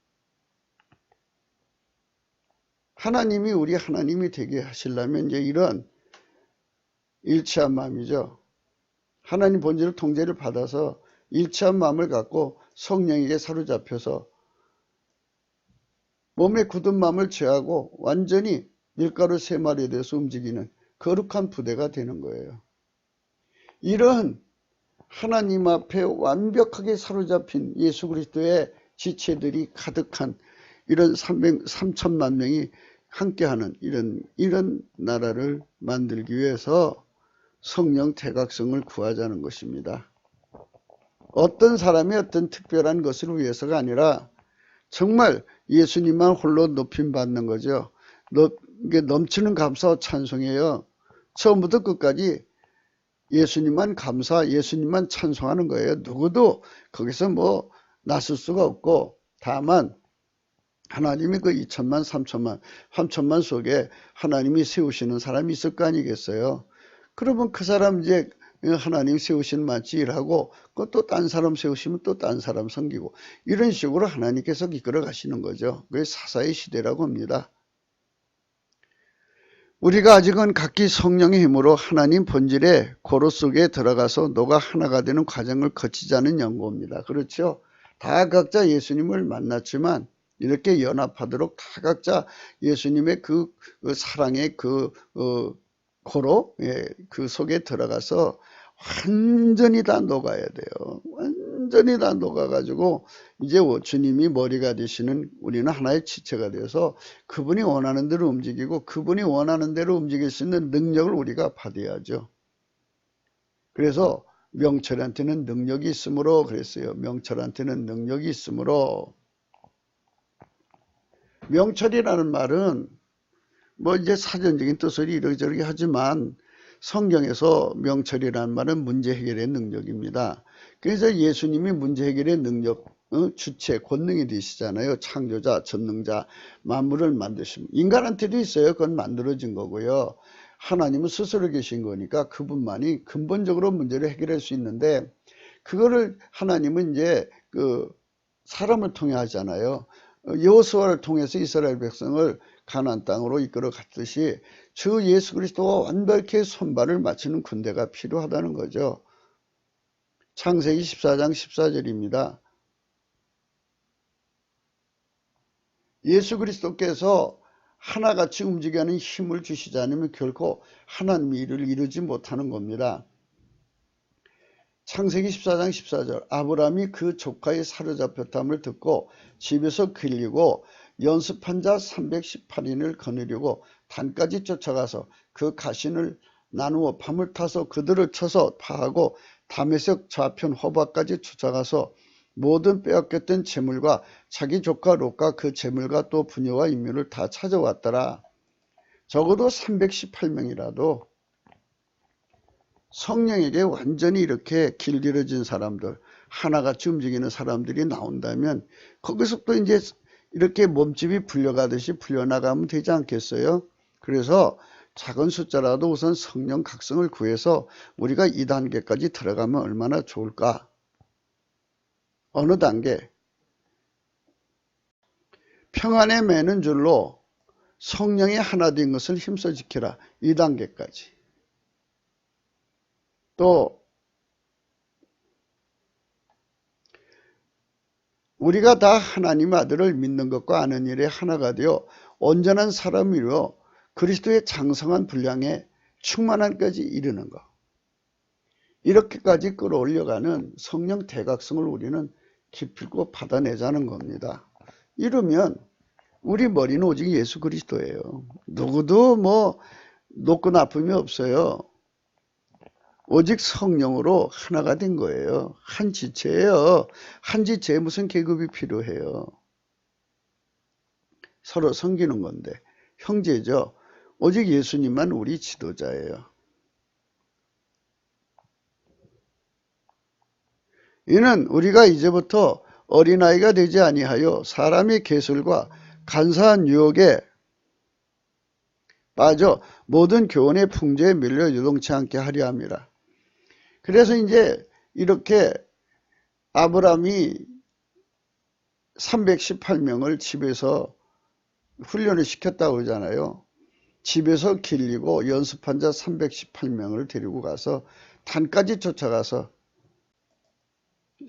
하나님이 우리 하나님이 되게 하시려면 이제 이런 일치한 마음이죠. 하나님 본질을 통제를 받아서 일치한 마음을 갖고 성령에게 사로잡혀서 몸에 굳은 마음을 취하고 완전히 밀가루 3마리에 대해서 움직이는 거룩한 부대가 되는 거예요. 이런 하나님 앞에 완벽하게 사로잡힌 예수 그리스도의 지체들이 가득한 이런 3천만 명이 함께하는 이런 나라를 만들기 위해서 성령 태각성을 구하자는 것입니다. 어떤 사람이 어떤 특별한 것을 위해서가 아니라 정말 예수님만 홀로 높임 받는 거죠. 이게 넘치는 감사와 찬송이에요. 처음부터 끝까지 예수님만 감사, 예수님만 찬송하는 거예요. 누구도 거기서 뭐 나설 수가 없고 다만 하나님이 그 2천만, 3천만 속에 하나님이 세우시는 사람이 있을 거 아니겠어요. 그러면 그 사람 이제 하나님 세우시는 만치 일하고 또 딴 사람 세우시면 또 딴 사람 섬기고 이런 식으로 하나님께서 이끌어 가시는 거죠. 그게 사사의 시대라고 합니다. 우리가 아직은 각기 성령의 힘으로 하나님 본질의 고로 속에 들어가서 너가 하나가 되는 과정을 거치자는 연고입니다. 그렇죠? 다 각자 예수님을 만났지만 이렇게 연합하도록 다 각자 예수님의 그 사랑의 그 고로 그 속에 들어가서 완전히 다 녹아야 돼요. 완전히 다 녹아가지고 이제 주님이 머리가 되시는 우리는 하나의 지체가 되어서 그분이 원하는 대로 움직이고 그분이 원하는 대로 움직일 수 있는 능력을 우리가 받아야죠. 그래서 명철한테는 능력이 있으므로 그랬어요. 명철한테는 능력이 있으므로. 명철이라는 말은 뭐 이제 사전적인 뜻을 이러저러게 하지만 성경에서 명철이라는 말은 문제 해결의 능력입니다. 그래서 예수님이 문제 해결의 능력, 주체, 권능이 되시잖아요. 창조자, 전능자, 만물을 만드신 인간한테도 있어요. 그건 만들어진 거고요. 하나님은 스스로 계신 거니까 그분만이 근본적으로 문제를 해결할 수 있는데 그거를 하나님은 이제 그 사람을 통해 하잖아요. 여호수아를 통해서 이스라엘 백성을 가나안 땅으로 이끌어 갔듯이 주 예수 그리스도와 완벽히 손발을 맞추는 군대가 필요하다는 거죠. 창세기 14장 14절입니다. 예수 그리스도께서 하나같이 움직이는 힘을 주시지 않으면 결코 하나님의 일을 이루지 못하는 겁니다. 창세기 14장 14절 아브라함이 그 조카의 사로잡혔담을 듣고 집에서 길리고 연습한 자 318인을 거느리고 단까지 쫓아가서 그 가신을 나누어 밤을 타서 그들을 쳐서 파하고 다메섹 좌편 호바까지 쫓아가서 모든 빼앗겼던 재물과 자기 조카 롯과 그 재물과 또 부녀와 인묘를 다 찾아왔더라. 적어도 318명이라도 성령에게 완전히 이렇게 길들여진 사람들, 하나같이 움직이는 사람들이 나온다면 거기서부터 이제 이렇게 몸집이 풀려가듯이 풀려나가면 되지 않겠어요? 그래서 작은 숫자라도 우선 성령 각성을 구해서 우리가 이 단계까지 들어가면 얼마나 좋을까? 어느 단계? 평안에 매는 줄로 성령이 하나 된 것을 힘써 지켜라. 이 단계까지. 또 우리가 다 하나님 아들을 믿는 것과 아는 일에 하나가 되어 온전한 사람이로 그리스도의 장성한 분량에 충만함까지 이르는 것. 이렇게까지 끌어올려가는 성령 대각성을 우리는 기필코 받아내자는 겁니다. 이러면 우리 머리는 오직 예수 그리스도예요. 누구도 뭐 높고 나쁨이 없어요. 오직 성령으로 하나가 된 거예요. 한 지체예요. 한 지체에 무슨 계급이 필요해요. 서로 섬기는 건데 형제죠. 오직 예수님만 우리 지도자예요. 이는 우리가 이제부터 어린아이가 되지 아니하여 사람의 계술과 간사한 유혹에 빠져 모든 교훈의 풍조에 밀려 유동치 않게 하려 함이라. 그래서 이제 이렇게 아브라함이 318명을 집에서 훈련을 시켰다고 그러잖아요. 집에서 길리고 연습한 자 318명을 데리고 가서 단까지 쫓아가서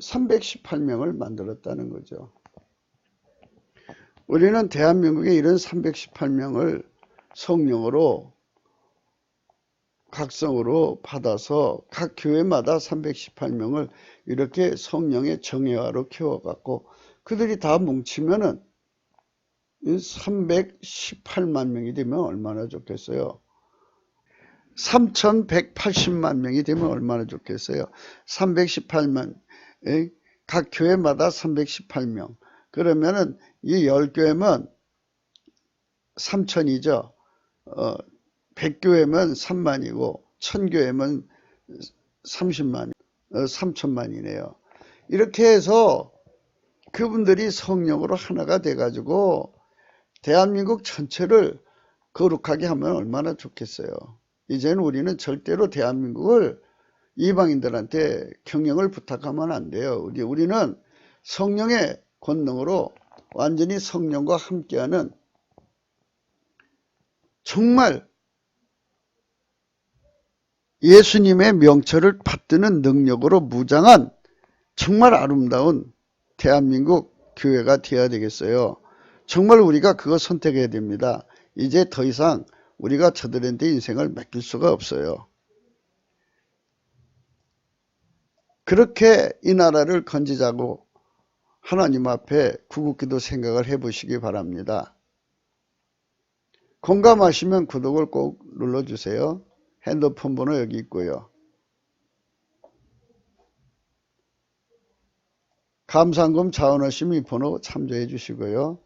318명을 만들었다는 거죠. 우리는 대한민국에 이런 318명을 성령으로 각성으로 받아서 각 교회마다 318명을 이렇게 성령의 정예화로 키워갖고 그들이 다 뭉치면은 318만 명이 되면 얼마나 좋겠어요. 3180만 명이 되면 얼마나 좋겠어요. 318만, 각 교회마다 318명. 그러면은 이 10교회면 3천이죠. 100교회면 3만이고 1000교회면 30만, 3천만이네요. 이렇게 해서 그분들이 성령으로 하나가 돼가지고 대한민국 전체를 거룩하게 하면 얼마나 좋겠어요. 이제는 우리는 절대로 대한민국을 이방인들한테 경영을 부탁하면 안 돼요. 우리는 성령의 권능으로 완전히 성령과 함께하는 정말 예수님의 명철을 받드는 능력으로 무장한 정말 아름다운 대한민국 교회가 되어야 되겠어요. 정말 우리가 그거 선택해야 됩니다. 이제 더 이상 우리가 저들한테 인생을 맡길 수가 없어요. 그렇게 이 나라를 건지자고 하나님 앞에 구국기도 생각을 해보시기 바랍니다. 공감하시면 구독을 꼭 눌러주세요. 핸드폰 번호 여기 있고요. 감상금 자원하시면 이 번호 참조해 주시고요.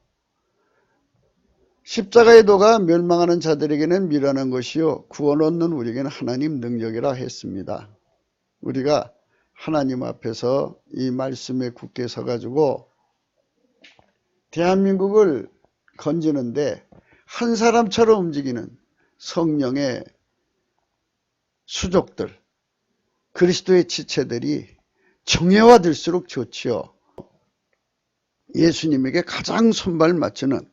십자가의 도가 멸망하는 자들에게는 미련한 것이요 구원 얻는 우리에게는 하나님 능력이라 했습니다. 우리가 하나님 앞에서 이 말씀에 굳게 서가지고 대한민국을 건지는데 한 사람처럼 움직이는 성령의 수족들, 그리스도의 지체들이 정예화될수록 좋지요. 예수님에게 가장 손발 맞추는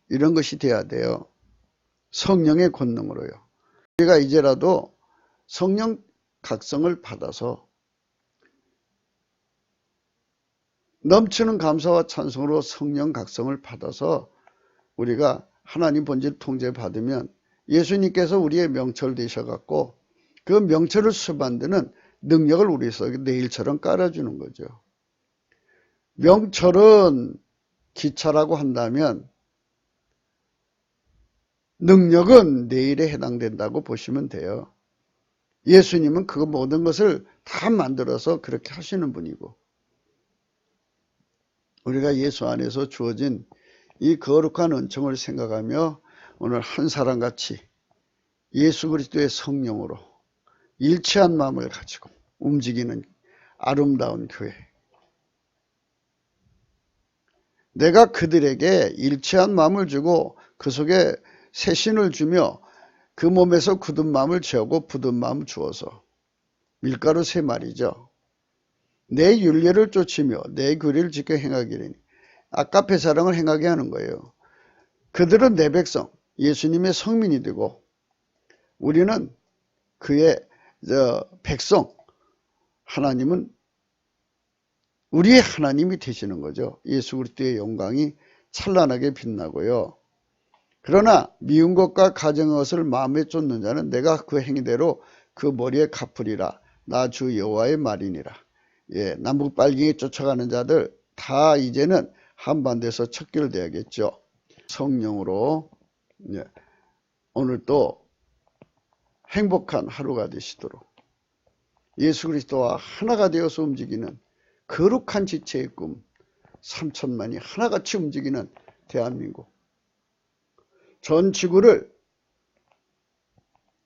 이런 것이 돼야 돼요. 성령의 권능으로요. 우리가 이제라도 성령 각성을 받아서 넘치는 감사와 찬송으로 성령 각성을 받아서 우리가 하나님 본질 통제받으면 예수님께서 우리의 명철 되셔갖고 그 명철을 수반되는 능력을 우리 속에 내일처럼 깔아주는 거죠. 명철은 기차라고 한다면 능력은 내일에 해당된다고 보시면 돼요. 예수님은 그 모든 것을 다 만들어서 그렇게 하시는 분이고 우리가 예수 안에서 주어진 이 거룩한 은총을 생각하며 오늘 한 사람같이 예수 그리스도의 성령으로 일치한 마음을 가지고 움직이는 아름다운 교회. 내가 그들에게 일치한 마음을 주고 그 속에 새신을 주며 그 몸에서 굳은 마음을 채우고 부든 마음을 주어서 밀가루 세 마리죠. 내 율례를 쫓으며 내 규례를 지켜 행하기를 아까페 사랑을 행하게 하는 거예요. 그들은 내 백성, 예수님의 성민이 되고 우리는 그의 백성, 하나님은 우리의 하나님이 되시는 거죠. 예수 그리스도의 영광이 찬란하게 빛나고요. 그러나 미운 것과 가증한 것을 마음에 쫓는 자는 내가 그 행위대로 그 머리에 갚으리라. 나 주 여호와의 말이니라. 예, 남북 빨갱이 쫓아가는 자들 다 이제는 한반도에서 척결돼야겠죠. 성령으로 오늘 또 행복한 하루가 되시도록 예수 그리스도와 하나가 되어서 움직이는 거룩한 지체의 꿈 3천만이 하나같이 움직이는 대한민국 전 지구를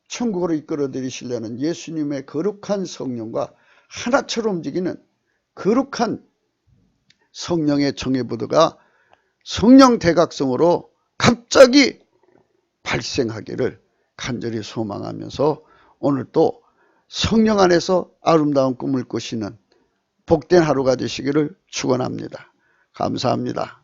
천국으로 이끌어 들이시려는 예수님의 거룩한 성령과 하나처럼 움직이는 거룩한 성령의 정예부도가 성령 대각성으로 갑자기 발생하기를 간절히 소망하면서 오늘 또 성령 안에서 아름다운 꿈을 꾸시는 복된 하루가 되시기를 축원합니다. 감사합니다.